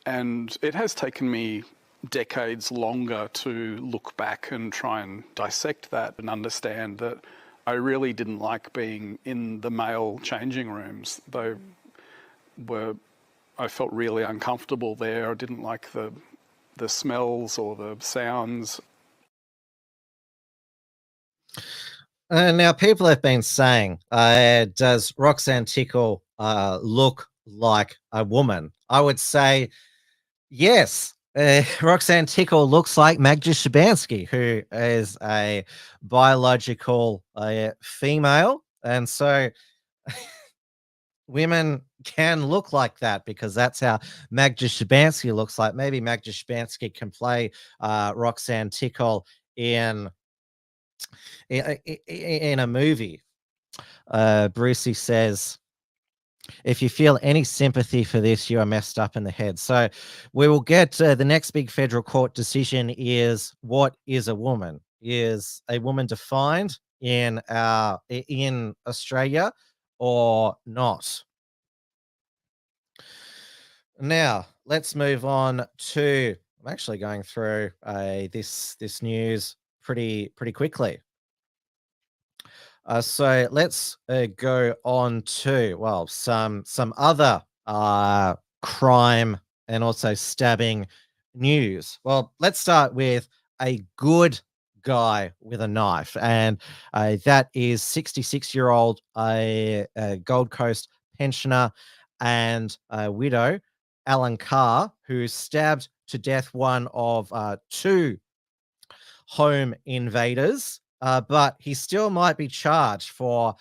and it has taken me decades longer to look back and try and dissect that and understand that I really didn't like being in the male changing rooms. They were I felt really uncomfortable there. I didn't like the smells or the sounds. Now, people have been saying, does Roxanne Tickle look like a woman? I would say yes. Roxanne Tickle looks like Magda Szubanski, who is a biological female. And so women can look like that because that's how Magda Szubanski looks like. Maybe Magda Szubanski can play Roxanne Tickle in a movie. Brucey says, if you feel any sympathy for this, you are messed up in the head. So we will get the next big federal court decision is, what is a woman? Is a woman defined in Australia or not? Now let's move on to, I'm actually going through this news pretty quickly. So let's go on to, well, some other crime and also stabbing news. Well, let's start with a good guy with a knife, and that is 66-year-old Gold Coast pensioner and widow Alan Carr, who stabbed to death one of two home invaders, but he still might be charged for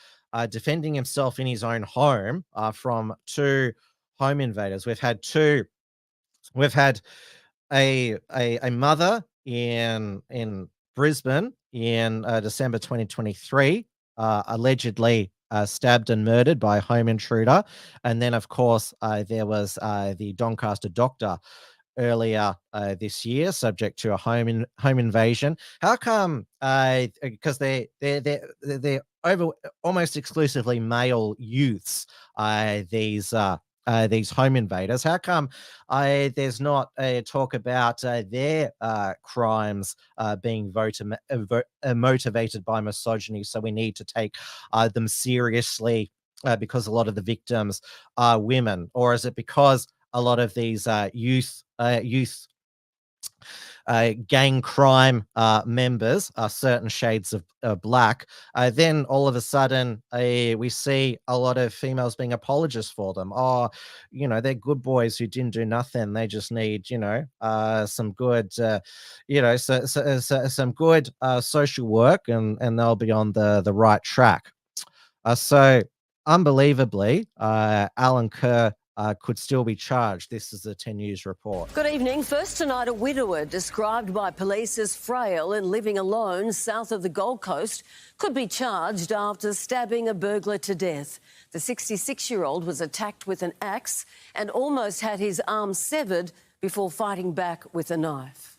defending himself in his own home from two home invaders. We've had a mother in Brisbane in December 2023, allegedly stabbed and murdered by a home intruder, and then of course there was the Doncaster doctor earlier this year, subject to a home invasion. How come? Because they're over almost exclusively male youths. These home invaders. How come there's not a talk about their crimes being motivated by misogyny? So we need to take them seriously because a lot of the victims are women, or is it because a lot of these youth gang crime members are certain shades of black? Then all of a sudden we see a lot of females being apologists for them. Oh, they're good boys who didn't do nothing. They just need, some good, some good social work, and they'll be on the right track. So unbelievably, Alan Kerr could still be charged. This is the 10 News report. Good evening. First tonight, a widower described by police as frail and living alone south of the Gold Coast could be charged after stabbing a burglar to death. The 66-year-old was attacked with an axe and almost had his arm severed before fighting back with a knife.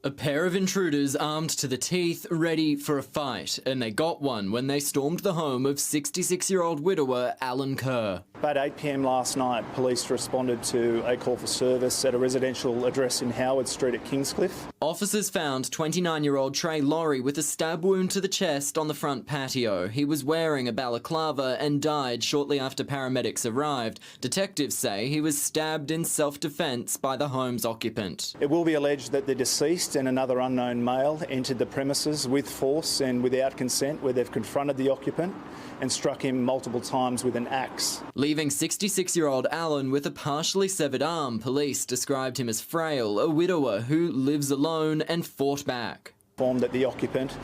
A pair of intruders armed to the teeth, ready for a fight, and they got one when they stormed the home of 66-year-old widower Alan Kerr. About 8 p.m. last night, police responded to a call for service at a residential address in Howard Street at Kingscliff. Officers found 29-year-old Trey Laurie with a stab wound to the chest on the front patio. He was wearing a balaclava and died shortly after paramedics arrived. Detectives say he was stabbed in self-defence by the home's occupant. It will be alleged that the deceased and another unknown male entered the premises with force and without consent, where they've confronted the occupant and struck him multiple times with an axe. Leaving 66-year-old Alan with a partially severed arm, police described him as frail, a widower who lives alone and fought back. Informed that the occupant,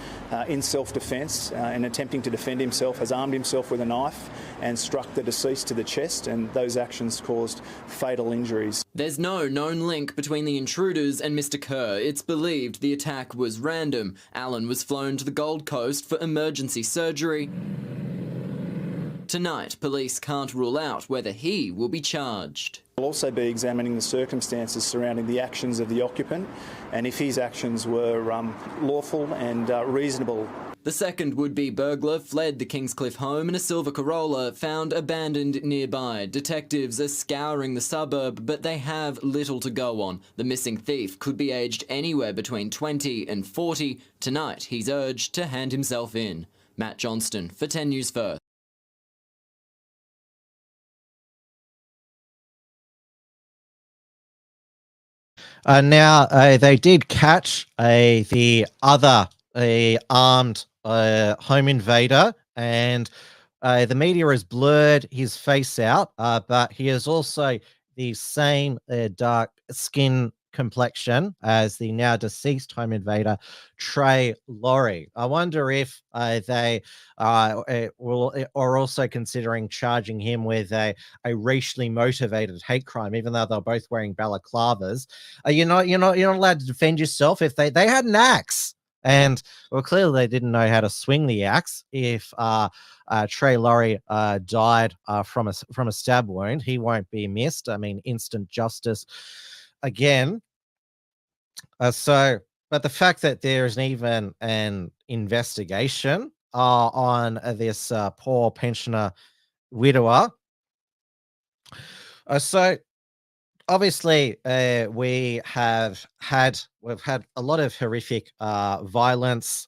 in self-defence and attempting to defend himself, has armed himself with a knife and struck the deceased to the chest, and those actions caused fatal injuries. There's no known link between the intruders and Mr. Kerr. It's believed the attack was random. Alan was flown to the Gold Coast for emergency surgery. Tonight, police can't rule out whether he will be charged. We'll also be examining the circumstances surrounding the actions of the occupant and if his actions were lawful and reasonable. The second would-be burglar fled the Kingscliff home in a silver Corolla found abandoned nearby. Detectives are scouring the suburb, but they have little to go on. The missing thief could be aged anywhere between 20 and 40. Tonight, he's urged to hand himself in. Matt Johnston for 10 News First. Now they did catch the other armed home invader, and the media has blurred his face out, but he is also the same dark skin complexion as the now deceased home invader, Trey Laurie. I wonder if they are also considering charging him with a racially motivated hate crime, even though they're both wearing balaclavas. You're not allowed to defend yourself if they had an axe. And well, clearly they didn't know how to swing the axe. If Trey Laurie died from a stab wound, he won't be missed. I mean, instant justice again. But the fact that there's even an investigation on this poor pensioner widower. So obviously, we've had a lot of horrific violence,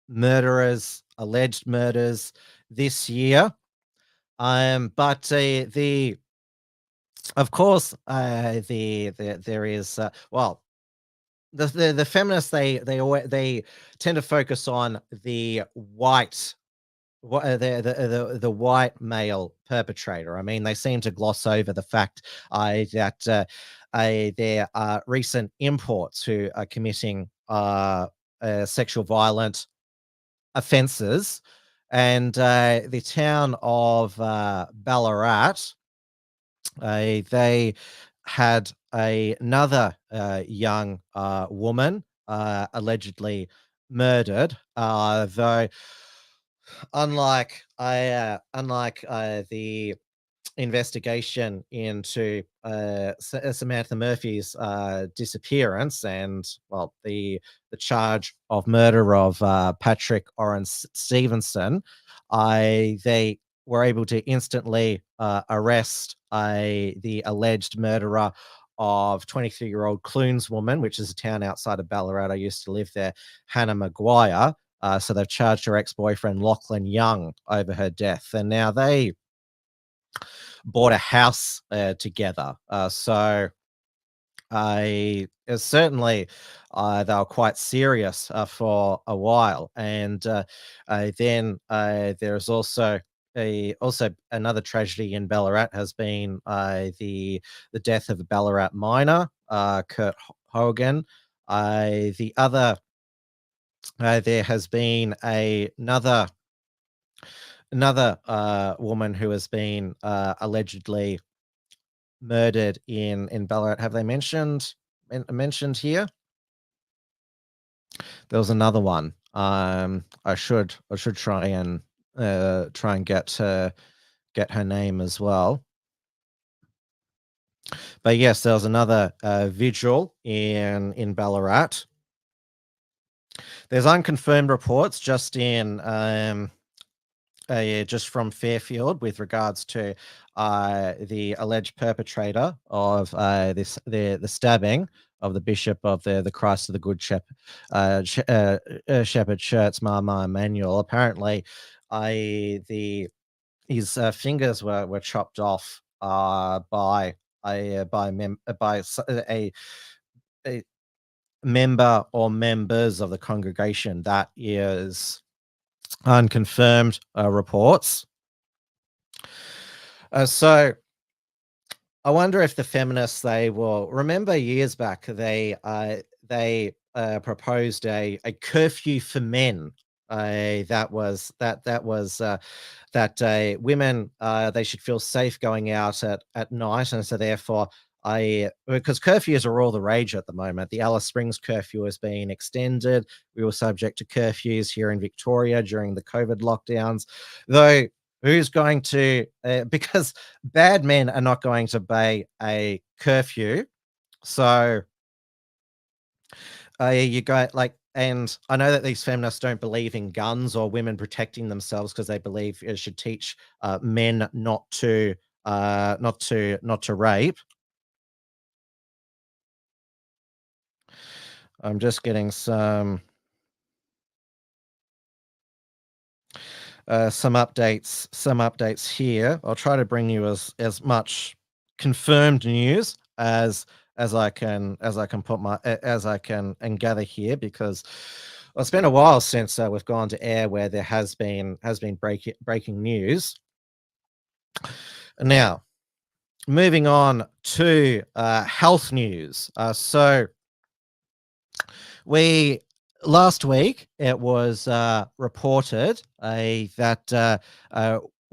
murderers, alleged murders this year. But of course, there is the feminists they tend to focus on the white. The white male perpetrator. I mean, they seem to gloss over the fact that there are recent imports who are committing sexual violent offences, and the town of Ballarat, they had another young woman allegedly murdered, though. Unlike the investigation into Samantha Murphy's disappearance, and well, the charge of murder of Patrick Oren Stevenson, they were able to instantly arrest the alleged murderer of 23-year-old Clunes woman, which is a town outside of Ballarat. I used to live there, Hannah Maguire. So they've charged her ex-boyfriend Lachlan Young over her death, and now they bought a house together. So certainly they were quite serious for a while, and then there's also another tragedy in Ballarat has been the death of a Ballarat miner, Kurt Hogan. The other. There has been another woman who has been allegedly murdered in Ballarat. Have they mentioned here? There was another one. I should try and get her name as well. But yes, there was another vigil in Ballarat. There's unconfirmed reports just just from Fairfield with regards to the alleged perpetrator of the stabbing of the bishop of the Christ of the Good Shepherd Church, Emmanuel. Apparently, his fingers were chopped off by a member or members of the congregation. That is unconfirmed reports. So I wonder if the feminists, they will remember years back they proposed a curfew for men. That women they should feel safe going out at night, and so therefore because curfews are all the rage at the moment. The Alice Springs curfew has been extended. We were subject to curfews here in Victoria during the COVID lockdowns, though. Who's going to, because bad men are not going to obey a curfew. So you go and I know that these feminists don't believe in guns or women protecting themselves because they believe it should teach men not to rape. I'm just getting some updates here. I'll try to bring you as much confirmed news as and gather here, because it's been a while since we've gone to air where there has been breaking news. Now, moving on to health news. So last week it was reported that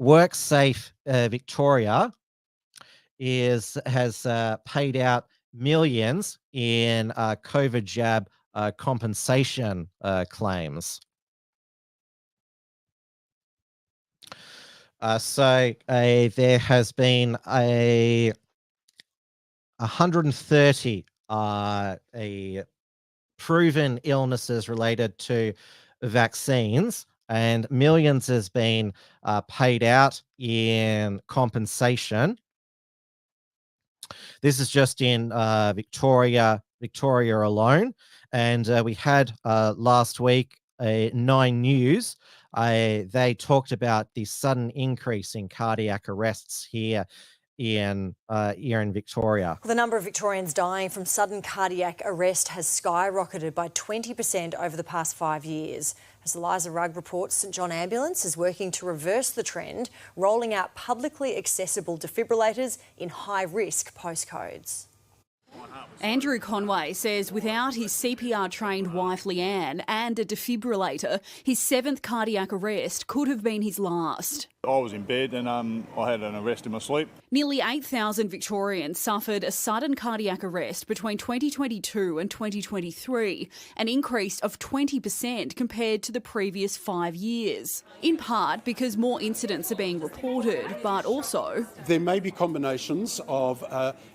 WorkSafe Victoria has paid out millions in COVID jab compensation claims. So there has been 130 proven illnesses related to vaccines, and millions has been paid out in compensation. This is just in Victoria alone. And we had last week 9 News. They talked about the sudden increase in cardiac arrests here in Victoria. The number of Victorians dying from sudden cardiac arrest has skyrocketed by 20% over the past 5 years. As Eliza Rugg reports, St John Ambulance is working to reverse the trend, rolling out publicly accessible defibrillators in high-risk postcodes. Andrew Conway says without his CPR-trained wife Leanne and a defibrillator, his 7th cardiac arrest could have been his last. I was in bed and I had an arrest in my sleep. Nearly 8,000 Victorians suffered a sudden cardiac arrest between 2022 and 2023, an increase of 20% compared to the previous 5 years. In part because more incidents are being reported, but also there may be combinations of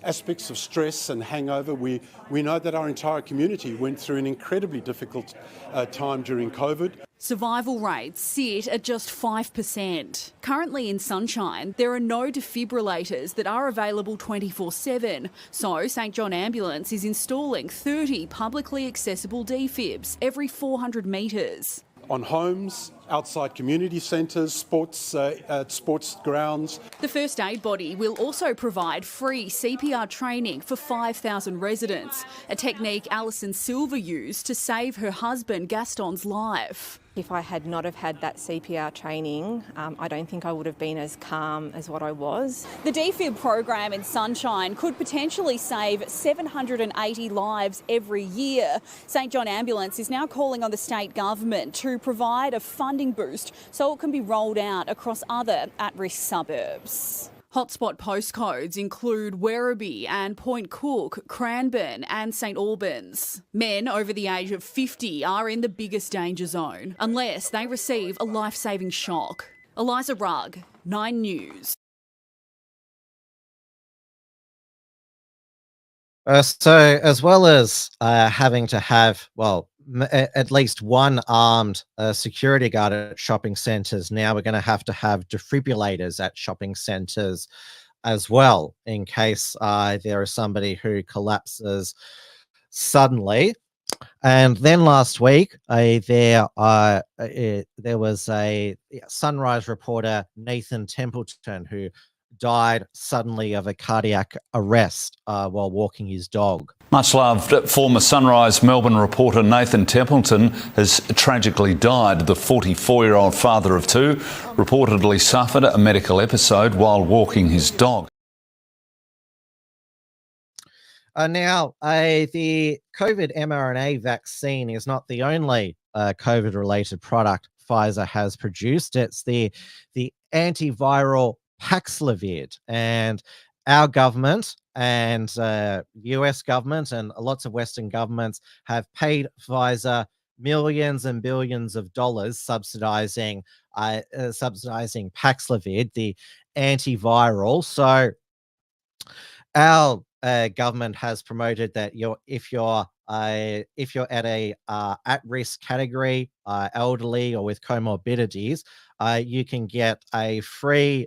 aspects of stress and hangover. We know that our entire community went through an incredibly difficult time during COVID. Survival rates sit at just 5%. Currently in Sunshine, there are no defibrillators that are available 24/7, so St John Ambulance is installing 30 publicly accessible defibs every 400 metres. On homes, outside community centres, sports grounds. The first aid body will also provide free CPR training for 5,000 residents, a technique Alison Silver used to save her husband Gaston's life. If I had not have had that CPR training, I don't think I would have been as calm as what I was. The defib program in Sunshine could potentially save 780 lives every year. St John Ambulance is now calling on the state government to provide a funding boost so it can be rolled out across other at-risk suburbs. Hotspot postcodes include Werribee and Point Cook, Cranbourne and St Albans. Men over the age of 50 are in the biggest danger zone unless they receive a life-saving shock. Eliza Rugg, 9 News. So as well as having to have, at least one armed security guard at shopping centres, now we're going to have defibrillators at shopping centres as well, in case there is somebody who collapses suddenly. And then last week, there was a Sunrise reporter, Nathan Templeton, who died suddenly of a cardiac arrest while walking his dog. Much loved former Sunrise Melbourne reporter Nathan Templeton has tragically died. The 44-year-old father of 2 reportedly suffered a medical episode while walking his dog. Now, the COVID mRNA vaccine is not the only COVID-related product Pfizer has produced. It's the antiviral Paxlovid, and our government and US government and lots of Western governments have paid Pfizer millions and billions of dollars subsidizing Paxlovid, the antiviral. So our government has promoted that if you're at a at-risk category, elderly or with comorbidities, you can get a free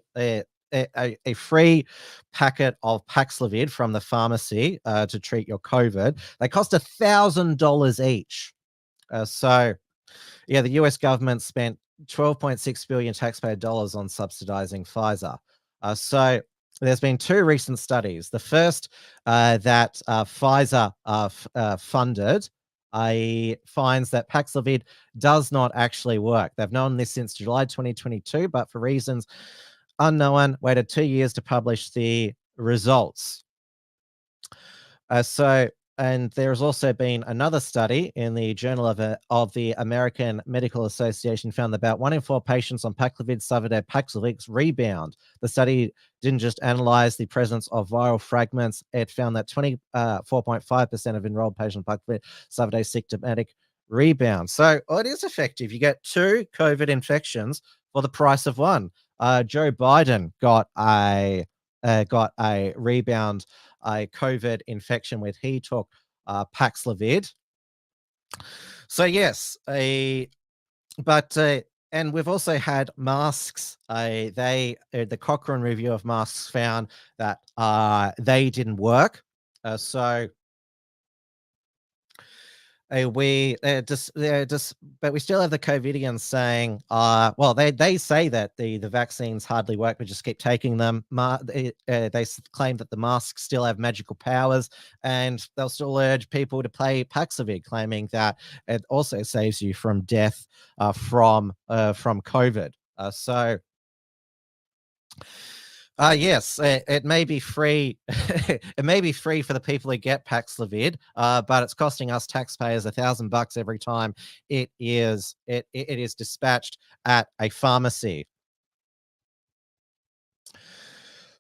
packet of Paxlovid from the pharmacy to treat your COVID. They cost $1,000 each. So, yeah, the US government spent $12.6 billion taxpayer dollars on subsidizing Pfizer. So there's been two recent studies. The first that Pfizer funded finds that Paxlovid does not actually work. They've known this since July 2022, but for reasons unknown, waited 2 years to publish the results. And there's also been another study in the Journal of the American Medical Association found that about 1 in 4 patients on Paxlovid suffered a Paxlovid rebound. The study didn't just analyze the presence of viral fragments. It found that 24.5% of enrolled patients on Paxlovid suffered a symptomatic rebound. So it is effective. You get 2 COVID infections for the price of 1. Joe Biden got a rebound, a COVID infection when he took Paxlovid. So yes, and we've also had masks. The Cochrane review of masks found that they didn't work. But we still have the COVIDians saying, well, they say that the vaccines hardly work, but just keep taking them. They claim that the masks still have magical powers, and they'll still urge people to play Paxlovid, claiming that it also saves you from death from COVID. Yes, it may be free. It may be free for the people who get Paxlovid, but it's costing us taxpayers $1,000 every time it is dispatched at a pharmacy.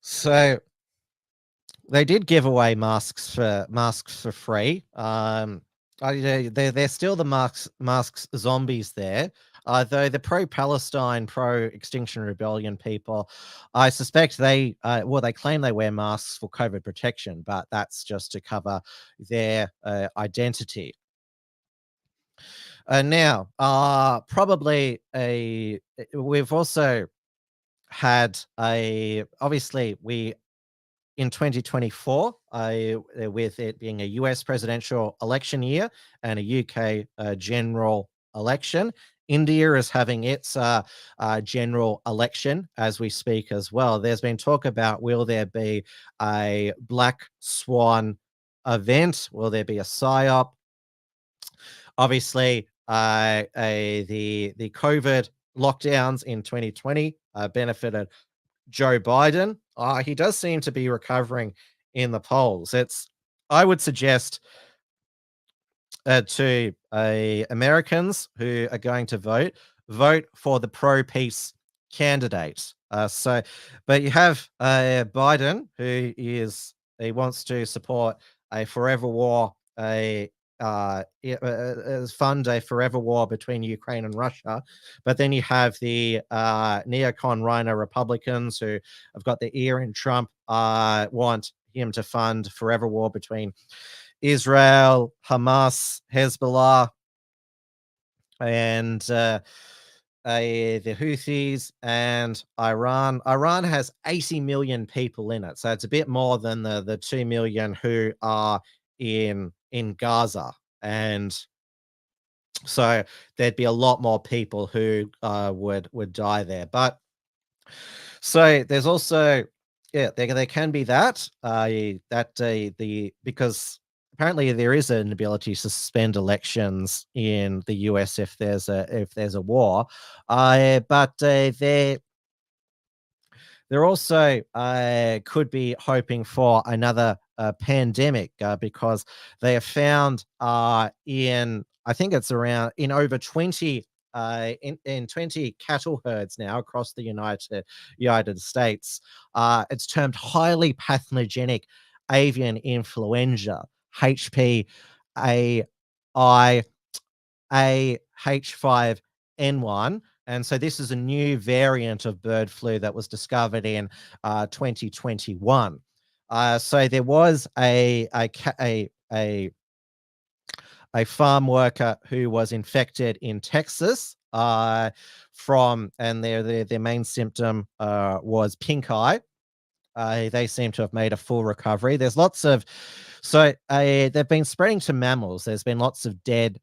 So they did give away masks for free. They're still the masks zombies there. Though the pro-Palestine, pro-Extinction Rebellion people, I suspect they claim they wear masks for COVID protection, but that's just to cover their identity. Now, we've also had in 2024, with it being a US presidential election year and a UK general election, India is having its general election as we speak as well. There's been talk about, will there be a black swan event? Will there be a psyop? Obviously, the COVID lockdowns in 2020 benefited Joe Biden. He does seem to be recovering in the polls. I would suggest to Americans who are going to vote for the pro-peace candidate. But you have Biden, he wants to support a forever war, fund a forever war between Ukraine and Russia. But then you have the neocon rhino Republicans who have got their ear in Trump, want him to fund forever war between Israel, Hamas, Hezbollah, and the Houthis and Iran. Iran has 80 million people in it, so it's a bit more than the 2 million who are in Gaza, and so there'd be a lot more people who would die there. But so there's also there can be that because apparently there is an ability to suspend elections in the US if there's a war, but they're also could be hoping for another pandemic because they have found in over 20 in 20 cattle herds now across the United States, it's termed highly pathogenic avian influenza, HPAIH5N1. And so this is a new variant of bird flu that was discovered in 2021. So there was a farm worker who was infected in Texas and their main symptom was pink eye. They seem to have made a full recovery. There's lots of they've been spreading to mammals. There's been lots of dead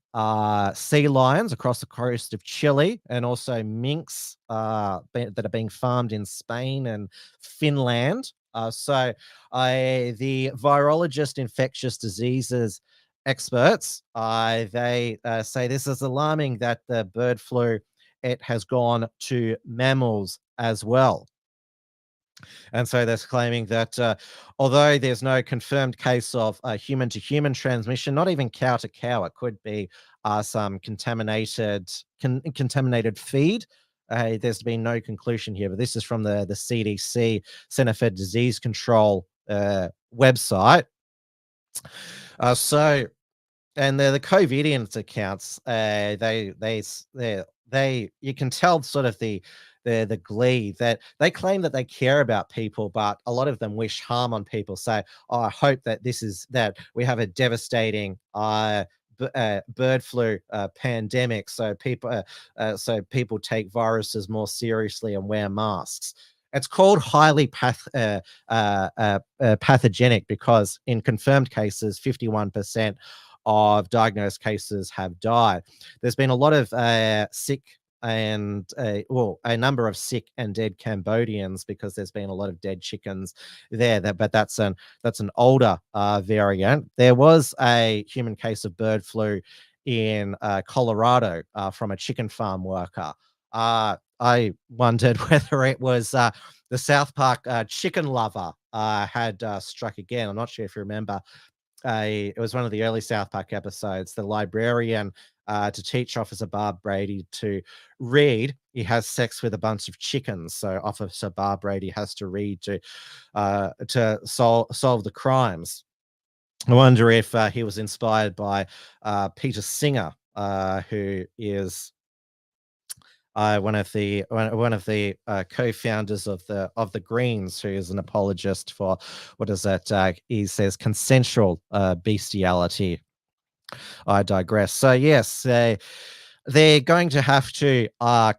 sea lions across the coast of Chile, and also minks that are being farmed in Spain and Finland. The virologist, infectious diseases experts, they say this is alarming that the bird flu, it has gone to mammals as well. And so they're claiming that although there's no confirmed case of human-to-human transmission, not even cow-to-cow, it could be some contaminated feed. There's been no conclusion here, but this is from the CDC, Center for Disease Control website. And the COVIDians accounts, you can tell sort of the glee that they claim that they care about people, but a lot of them wish harm on people. Say, oh, I hope that we have a devastating bird flu pandemic, so people take viruses more seriously and wear masks. It's called highly pathogenic because in confirmed cases, 51% of diagnosed cases have died. There's been a lot of sick and a number of sick and dead Cambodians because there's been a lot of dead chickens there. But that's an older variant. There was a human case of bird flu in Colorado from a chicken farm worker. I wondered whether it was the South Park chicken lover had struck again. I'm not sure if you remember. It was one of the early South Park episodes. The librarian, to teach Officer Barb Brady to read, he has sex with a bunch of chickens. So Officer Barb Brady has to read to solve the crimes. I wonder if he was inspired by Peter Singer, who is one of the co-founders of the Greens, who is an apologist for he says consensual bestiality. I digress. So yes, they're going to have to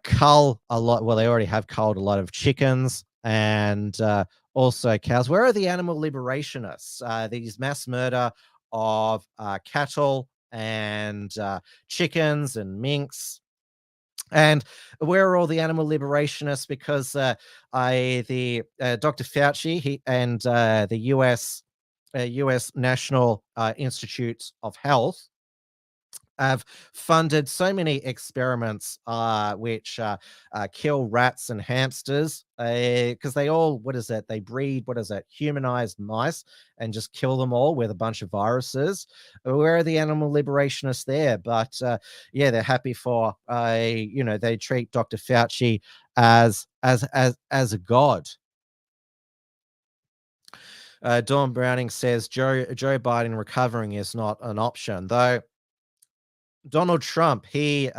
cull a lot. Well, they already have culled a lot of chickens and also cows. Where are the animal liberationists? These mass murder of cattle and chickens and minks. And where are all the animal liberationists? Because Dr. Fauci and the U.S. National Institutes of Health have funded so many experiments which kill rats and hamsters because they all, they breed, humanized mice and just kill them all with a bunch of viruses. Where are the animal liberationists there? But they're happy for, they treat Dr. Fauci as a god. Dawn Browning says Joe Biden recovering is not an option, though. Donald Trump, he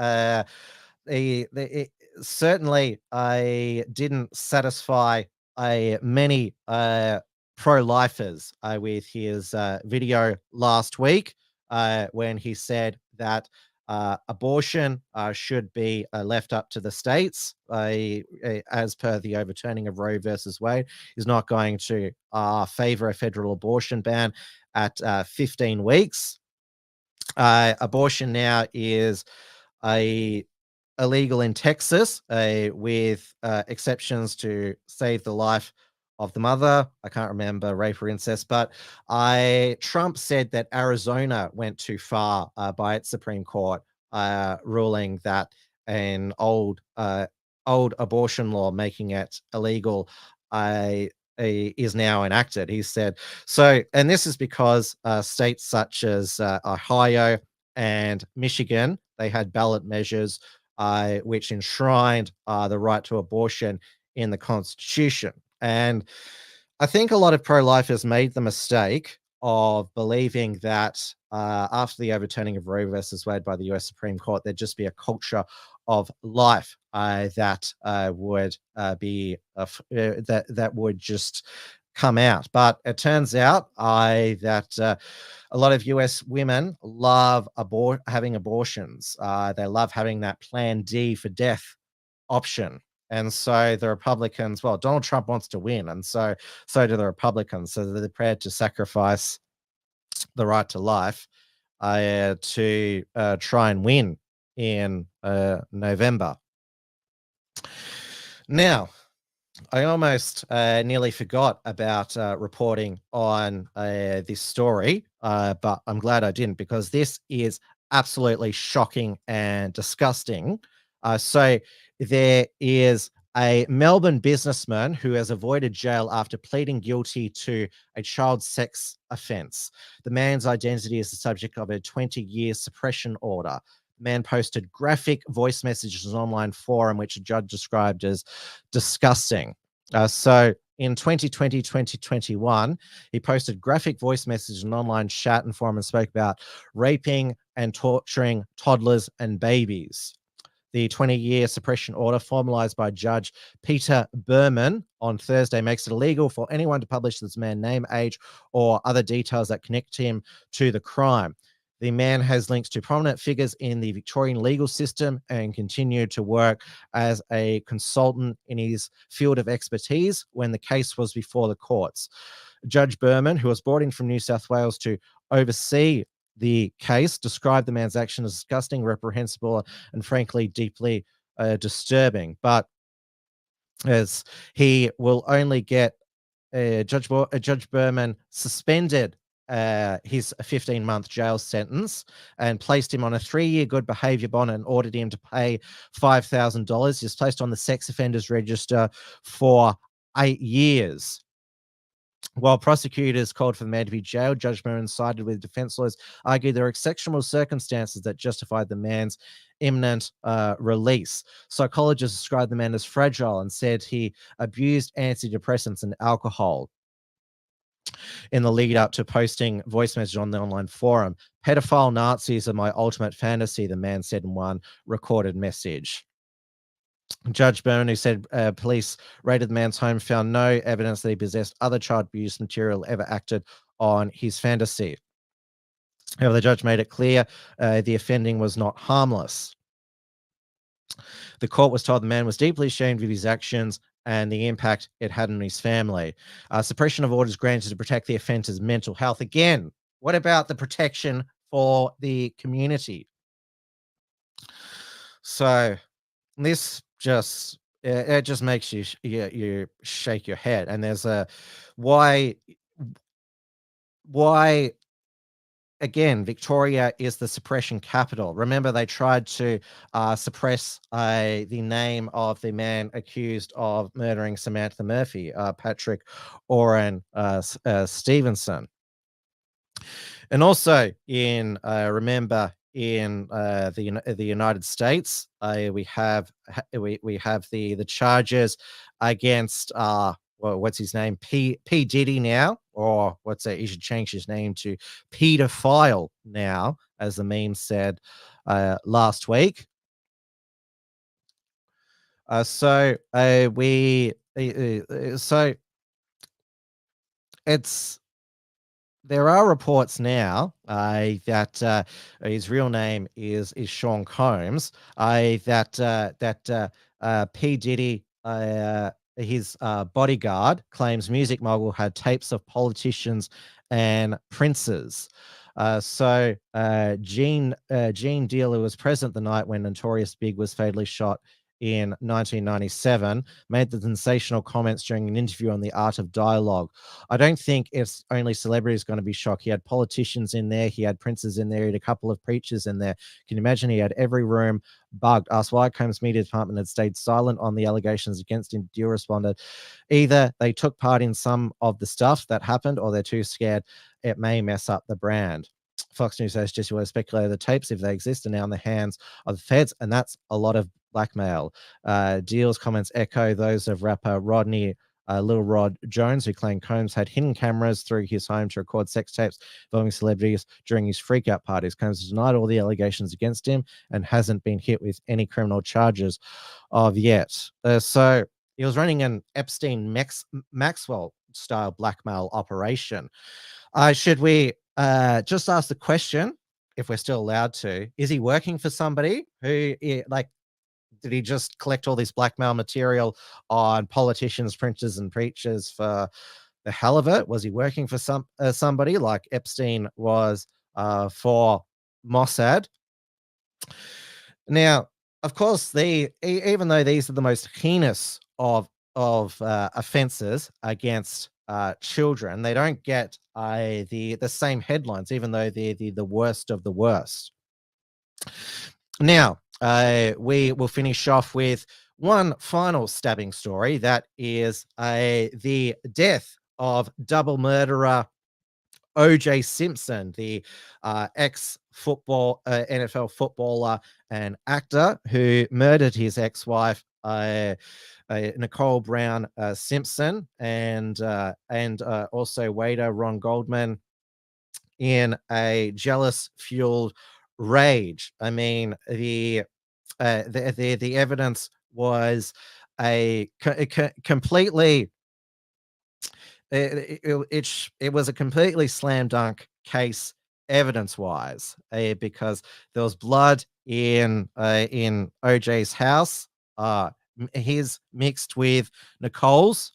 certainly didn't satisfy many pro-lifers with his video last week when he said that abortion should be left up to the states as per the overturning of Roe versus Wade. He's not going to favor a federal abortion ban at 15 weeks. Abortion now is illegal in Texas with exceptions to save the life of the mother. I can't remember rape or incest, but Trump said that Arizona went too far by its Supreme Court ruling that an old abortion law making it illegal is now enacted. He said so, and this is because states such as Ohio and Michigan, they had ballot measures which enshrined the right to abortion in the Constitution. And I think a lot of pro-lifers made the mistake of believing that after the overturning of Roe versus Wade by the US Supreme Court, there'd just be a culture of life that would just come out. But it turns out that a lot of US women love having abortions. They love having that Plan D for death option. And so the Republicans, well, Donald Trump wants to win, and so do the Republicans. So they're prepared to sacrifice the right to life to try and win in November. Now, I almost nearly forgot about reporting on this story, but I'm glad I didn't, because this is absolutely shocking and disgusting. So there is a Melbourne businessman who has avoided jail after pleading guilty to a child sex offence. The man's identity is the subject of a 20-year suppression order. The man posted graphic voice messages on an online forum, which a judge described as disgusting. So in 2020, 2021, he posted graphic voice messages in an online chat and forum and spoke about raping and torturing toddlers and babies. The 20-year suppression order, formalized by Judge Peter Berman on Thursday, makes it illegal for anyone to publish this man's name, age, or other details that connect him to the crime. The man has links to prominent figures in the Victorian legal system and continued to work as a consultant in his field of expertise when the case was before the courts. Judge Berman, who was brought in from New South Wales to oversee the case, described the man's action as disgusting, reprehensible, and frankly deeply disturbing. But as he will only get Judge Berman suspended his 15-month jail sentence and placed him on a 3-year good behavior bond and ordered him to pay $5,000. He was placed on the sex offenders register for 8 years. While prosecutors called for the man to be jailed, Judge Berman sided with defense lawyers, argued there are exceptional circumstances that justified the man's imminent release. Psychologists described the man as fragile and said he abused antidepressants and alcohol in the lead up to posting voice message on the online forum. Pedophile Nazis are my ultimate fantasy, the man said in one recorded message. Judge Berman, who said police raided the man's home, found no evidence that he possessed other child abuse material, ever acted on his fantasy. However, the judge made it clear the offending was not harmless. The court was told the man was deeply ashamed of his actions and the impact it had on his family. Suppression of orders granted to protect the offender's mental health. Again, what about the protection for the community? So this just it just makes you shake your head. And there's a why again, Victoria is the suppression capital. Remember, they tried to suppress the name of the man accused of murdering Samantha Murphy, Patrick Oren Stevenson. And also in remember in the United States, we have the charges against what's his name, P Diddy now, or he should change his name to pedophile now, as the meme said last week. So there are reports now that his real name is Sean Combs. That P Diddy, his bodyguard, claims music mogul had tapes of politicians and princes. So Gene Deal, who was present the night when Notorious Big was fatally shot in 1997, made the sensational comments during an interview on The Art of Dialogue. I don't think it's only celebrities going to be shocked. He had politicians in there, he had princes in there, he had a couple of preachers in there. Can you imagine? He had every room bugged. Asked why Combs' media department had stayed silent on the allegations against him, Deal responded, either they took part in some of the stuff that happened or they're too scared it may mess up the brand. Fox News has just speculated the tapes, if they exist, are now in the hands of the feds, and that's a lot of blackmail. Deal's comments echo those of rapper Rodney Lil Rod Jones, who claimed Combs had hidden cameras through his home to record sex tapes involving celebrities during his freakout parties. Combs has denied all the allegations against him and hasn't been hit with any criminal charges of yet. So he was running an Epstein Maxwell style blackmail operation. Should we just ask the question, if we're still allowed to, is he working for somebody who, did he just collect all this blackmail material on politicians, printers, and preachers for the hell of it? Was he working for somebody like Epstein was for Mossad? Now, of course, even though these are the most heinous of of offences against children, they don't get the same headlines, even though they're the worst of the worst. Now, we will finish off with one final stabbing story. That is the death of double murderer O.J. Simpson, the ex-football NFL footballer and actor who murdered his ex-wife Nicole Brown Simpson and also waiter Ron Goldman in a jealous-fueled rage. I mean, the evidence was completely. It was a completely slam dunk case evidence-wise, because there was blood in OJ's house, his mixed with Nicole's,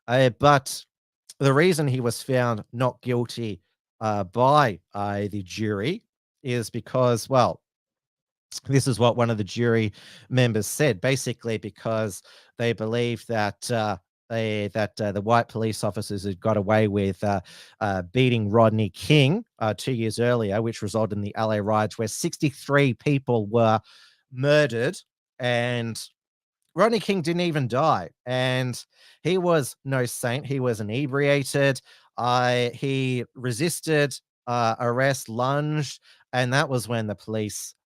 but the reason he was found not guilty by the jury is because, well, this is what one of the jury members said, basically because they believe that the white police officers had got away with beating Rodney King 2 years earlier, which resulted in the LA riots where 63 people were murdered, and Rodney King didn't even die. And he was no saint. He was inebriated. He resisted arrest, lunged, and that was when the police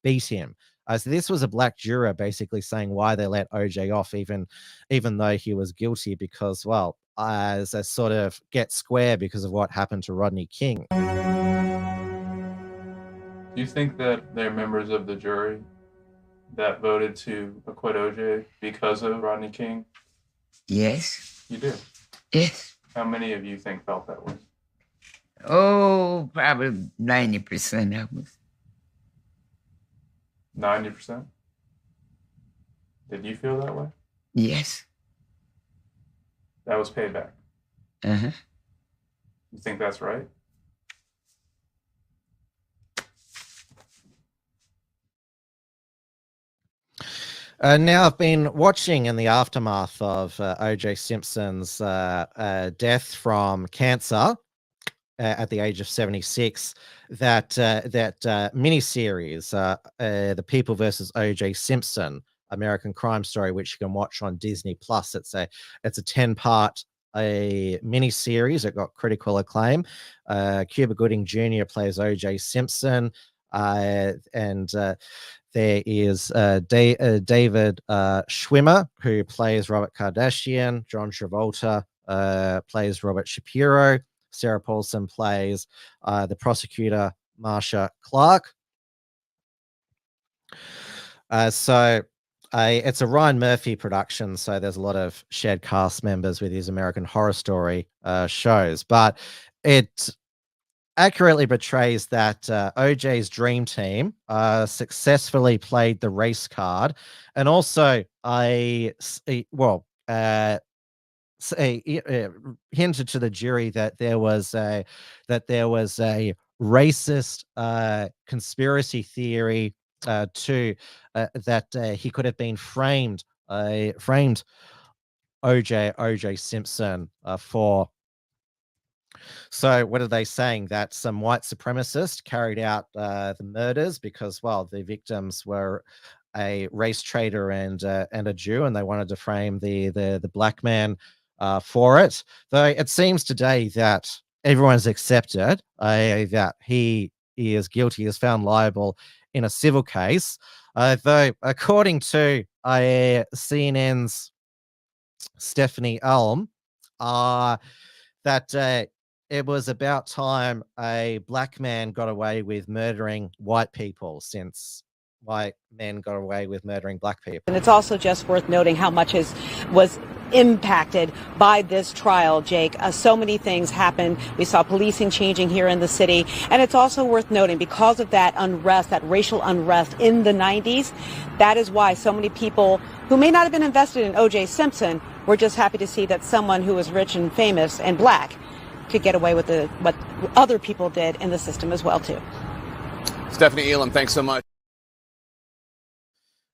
beat him. So this was a black juror basically saying why they let OJ off, even though he was guilty, because, well, as a sort of get square because of what happened to Rodney King. Do you think that they're members of the jury that voted to acquit OJ because of Rodney King? Yes. You do? Yes. How many of you think felt that way? Oh, probably 90% of us. 90%? Did you feel that way? Yes. That was payback. Uh-huh. You think that's right? Now, I've been watching in the aftermath of O.J. Simpson's death from cancer at the age of 76, that miniseries, The People versus O.J. Simpson, American Crime Story, which you can watch on Disney Plus. It's a 10-part miniseries. It got critical acclaim. Cuba Gooding Jr. plays O.J. Simpson, and there is David Schwimmer, who plays Robert Kardashian. John Travolta plays Robert Shapiro. Sarah Paulson plays the prosecutor, Marsha Clark. It's a Ryan Murphy production, so there's a lot of shared cast members with his American Horror Story shows. But it accurately portrays that OJ's dream team successfully played the race card, and also hinted to the jury that there was a racist conspiracy theory that he could have been framed OJ Simpson for. So what are they saying? That some white supremacist carried out the murders because, well, the victims were a race traitor and a Jew, and they wanted to frame the black man for it. Though it seems today that everyone's accepted that he is guilty, is found liable in a civil case. Though according to CNN's Stephanie Elm, that it was about time a black man got away with murdering white people, since white men got away with murdering black people. And it's also just worth noting how much was impacted by this trial, Jake. So many things happened. We saw policing changing here in the city. And it's also worth noting, because of that unrest, that racial unrest in the 90s, that is why so many people who may not have been invested in O.J. Simpson were just happy to see that someone who was rich and famous and black could get away with what other people did in the system as well, too. Stephanie Elam, thanks so much.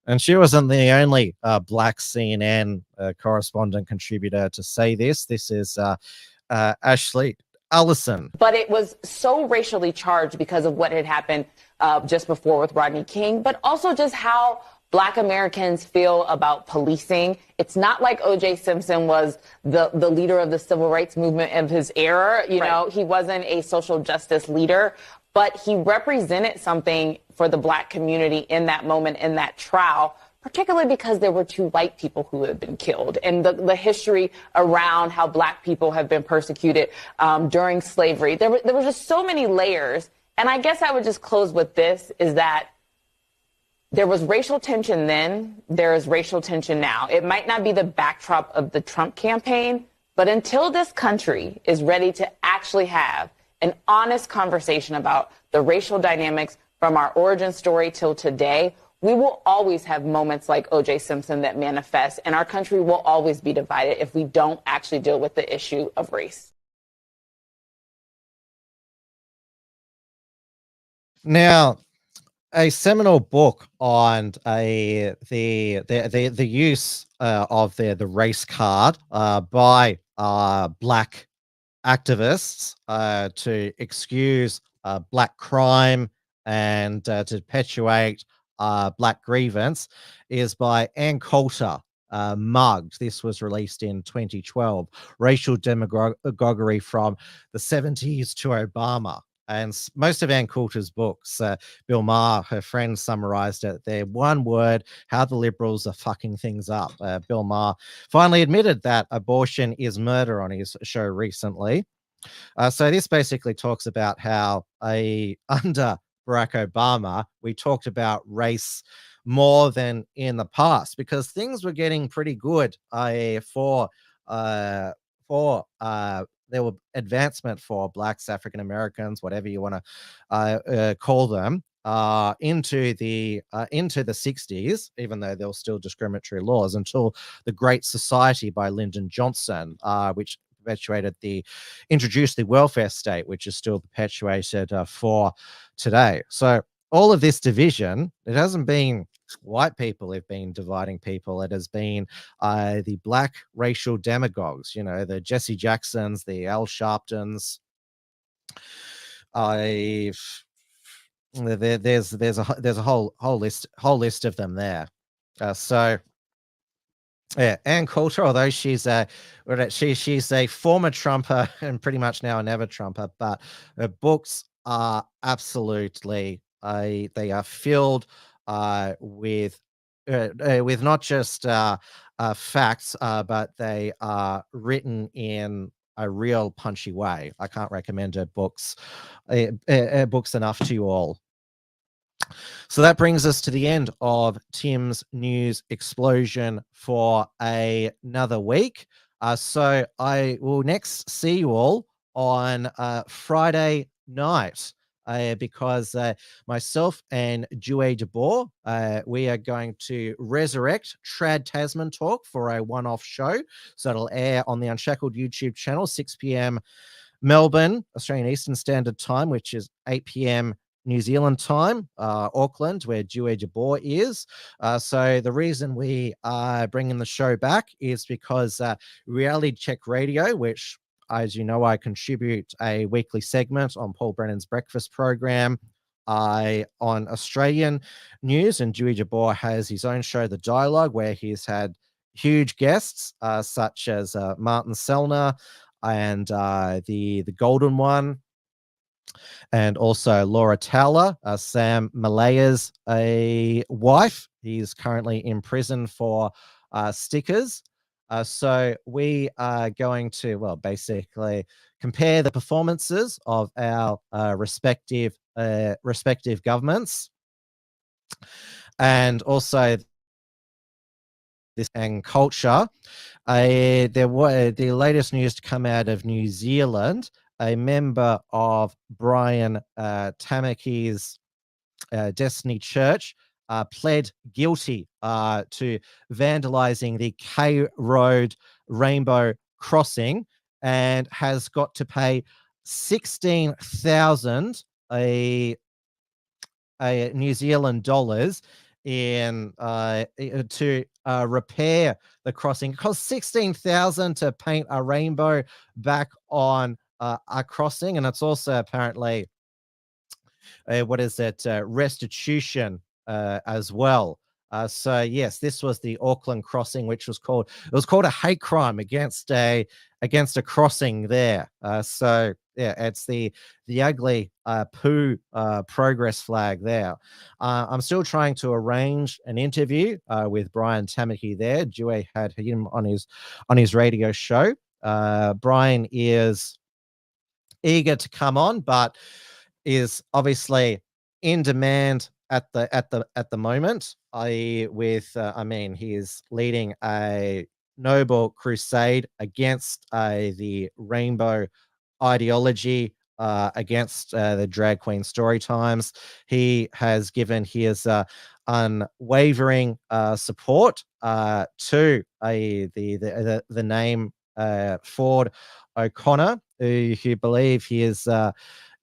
And she wasn't the only black CNN correspondent contributor to say this. This is Ashley Allison. But it was so racially charged because of what had happened just before with Rodney King, but also just how Black Americans feel about policing. It's not like O.J. Simpson was the leader of the civil rights movement of his era. You know, he wasn't a social justice leader, but he represented something for the Black community in that moment, in that trial, particularly because there were 2 white people who had been killed, and the history around how Black people have been persecuted during slavery. There were just so many layers. And I guess I would just close with this, is that there was racial tension then, there is racial tension now. It might not be the backdrop of the Trump campaign, but until this country is ready to actually have an honest conversation about the racial dynamics from our origin story till today, we will always have moments like O.J. Simpson that manifest, and our country will always be divided if we don't actually deal with the issue of race. Now, a seminal book on the use of the race card by black activists to excuse black crime and to perpetuate black grievance is by Ann Coulter. Mugged. This was released in 2012. Racial demagoguery from the 70s to Obama. And most of Ann Coulter's books, Bill Maher, her friend, summarized it. They're one word: how the Liberals are fucking things up. Bill Maher finally admitted that abortion is murder on his show recently. So this basically talks about how under Barack Obama, we talked about race more than in the past, because things were getting pretty good there were advancement for blacks, African Americans, whatever you want to call them, into the 60s, even though there were still discriminatory laws, until the Great Society by Lyndon Johnson, which introduced the welfare state, which is still perpetuated for today. So all of this division, it hasn't been white people have been dividing people. It has been the black racial demagogues, the Jesse Jacksons, the Al Sharptons. There's a whole list of them there. Yeah, Ann Coulter, although she's a former Trumper and pretty much now a never Trumper, but her books are absolutely they are filled with not just facts, but they are written in a real punchy way. I can't recommend her books enough to you all. So that brings us to the end of Tim's news explosion for another week. So I will next see you all on Friday night. Because myself and Dewey DeBoer, we are going to resurrect Trad Tasman Talk for a one-off show. So it'll air on the Unshackled YouTube channel, 6 p.m. Melbourne, Australian Eastern Standard Time, which is 8 p.m. New Zealand time, Auckland, where Dewey DeBoer is. So the reason we are bringing the show back is because Reality Check Radio, which, as you know, I contribute a weekly segment on Paul Brennan's breakfast program on Australian news, and Dewey DeBoer has his own show, The Dialogue, where he's had huge guests such as Martin Sellner and the Golden One, and also Laura Towler, Sam Malaya's wife. He's currently in prison for stickers. So we are going to, basically compare the performances of our respective governments, and also this and culture. There were the latest news to come out of New Zealand. A member of Brian Tamaki's Destiny Church pled guilty to vandalizing the K Road Rainbow Crossing and has got to pay 16,000 New Zealand dollars in to repair the crossing. It cost $16,000 to paint a rainbow back on a crossing, and it's also apparently restitution as well. So yes, this was the Auckland crossing, which was called a hate crime against a crossing there. So yeah, it's the ugly poo progress flag there. I'm still trying to arrange an interview with Brian Tamaki there. Dewey had him on his radio show. Brian is eager to come on, but is obviously in demand at the moment. He is leading a noble crusade against the rainbow ideology, against the drag queen story times. He has given his unwavering support to the name Ford O'Connor, who believe he is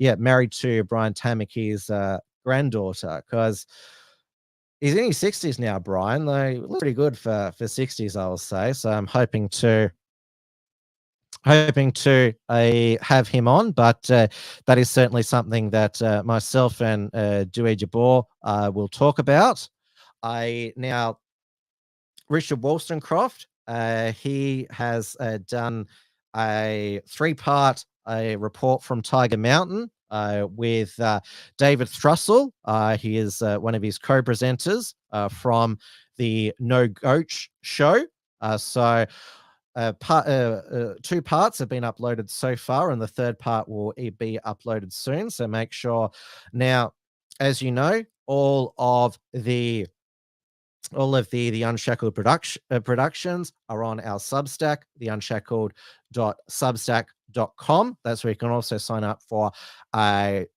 married to Brian Tamaki's granddaughter, because he's in his 60s now, Brian. He looks pretty good for 60s, I will say. So I'm hoping to have him on, but that is certainly something that myself and Dewey Jabor will talk about. Now, Richard Wollstonecroft, he has done a 3-part report from Tiger Mountain with David Thrussell. He is one of his co-presenters from the No Goach show. So 2 parts have been uploaded so far, and the 3rd part will be uploaded soon. So make sure. Now, as you know, all of the Unshackled productions are on our Substack, theunshackled.substack.com. That's where you can also sign up for to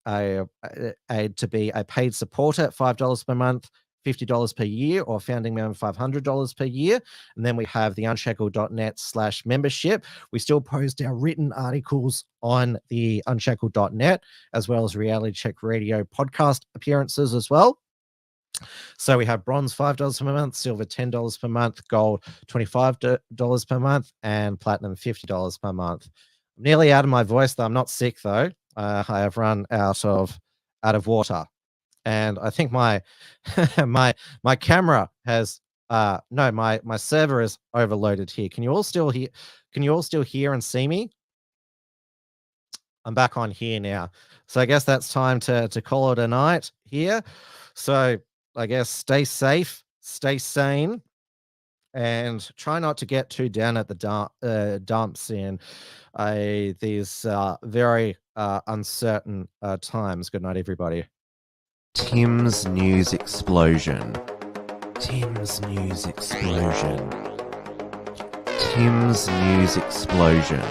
be a paid supporter at $5 per month, $50 per year, or founding member $500 per year. And then we have the unshackled.net/membership. We still post our written articles on the unshackled.net, as well as Reality Check Radio podcast appearances as well. So we have bronze $5 per month, silver $10 per month, gold $25 per month, and platinum $50 per month. I'm nearly out of my voice, though. I'm not sick, though. I have run out of water, and I think my my camera has my server is overloaded here. Can you all still hear? Can you all still hear and see me? I'm back on here now, so I guess that's time to call it a night here. So I guess stay safe, stay sane, and try not to get too down at the dumps in these very uncertain times. Good night, everybody. Tim's News Explosion. Tim's News Explosion. Tim's News Explosion.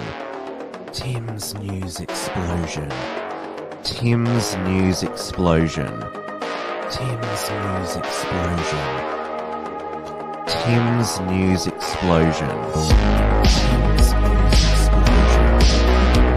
Tim's News Explosion. Tim's News Explosion. Tim's News Explosion. Tim's News Explosion. Tim's News Explosion.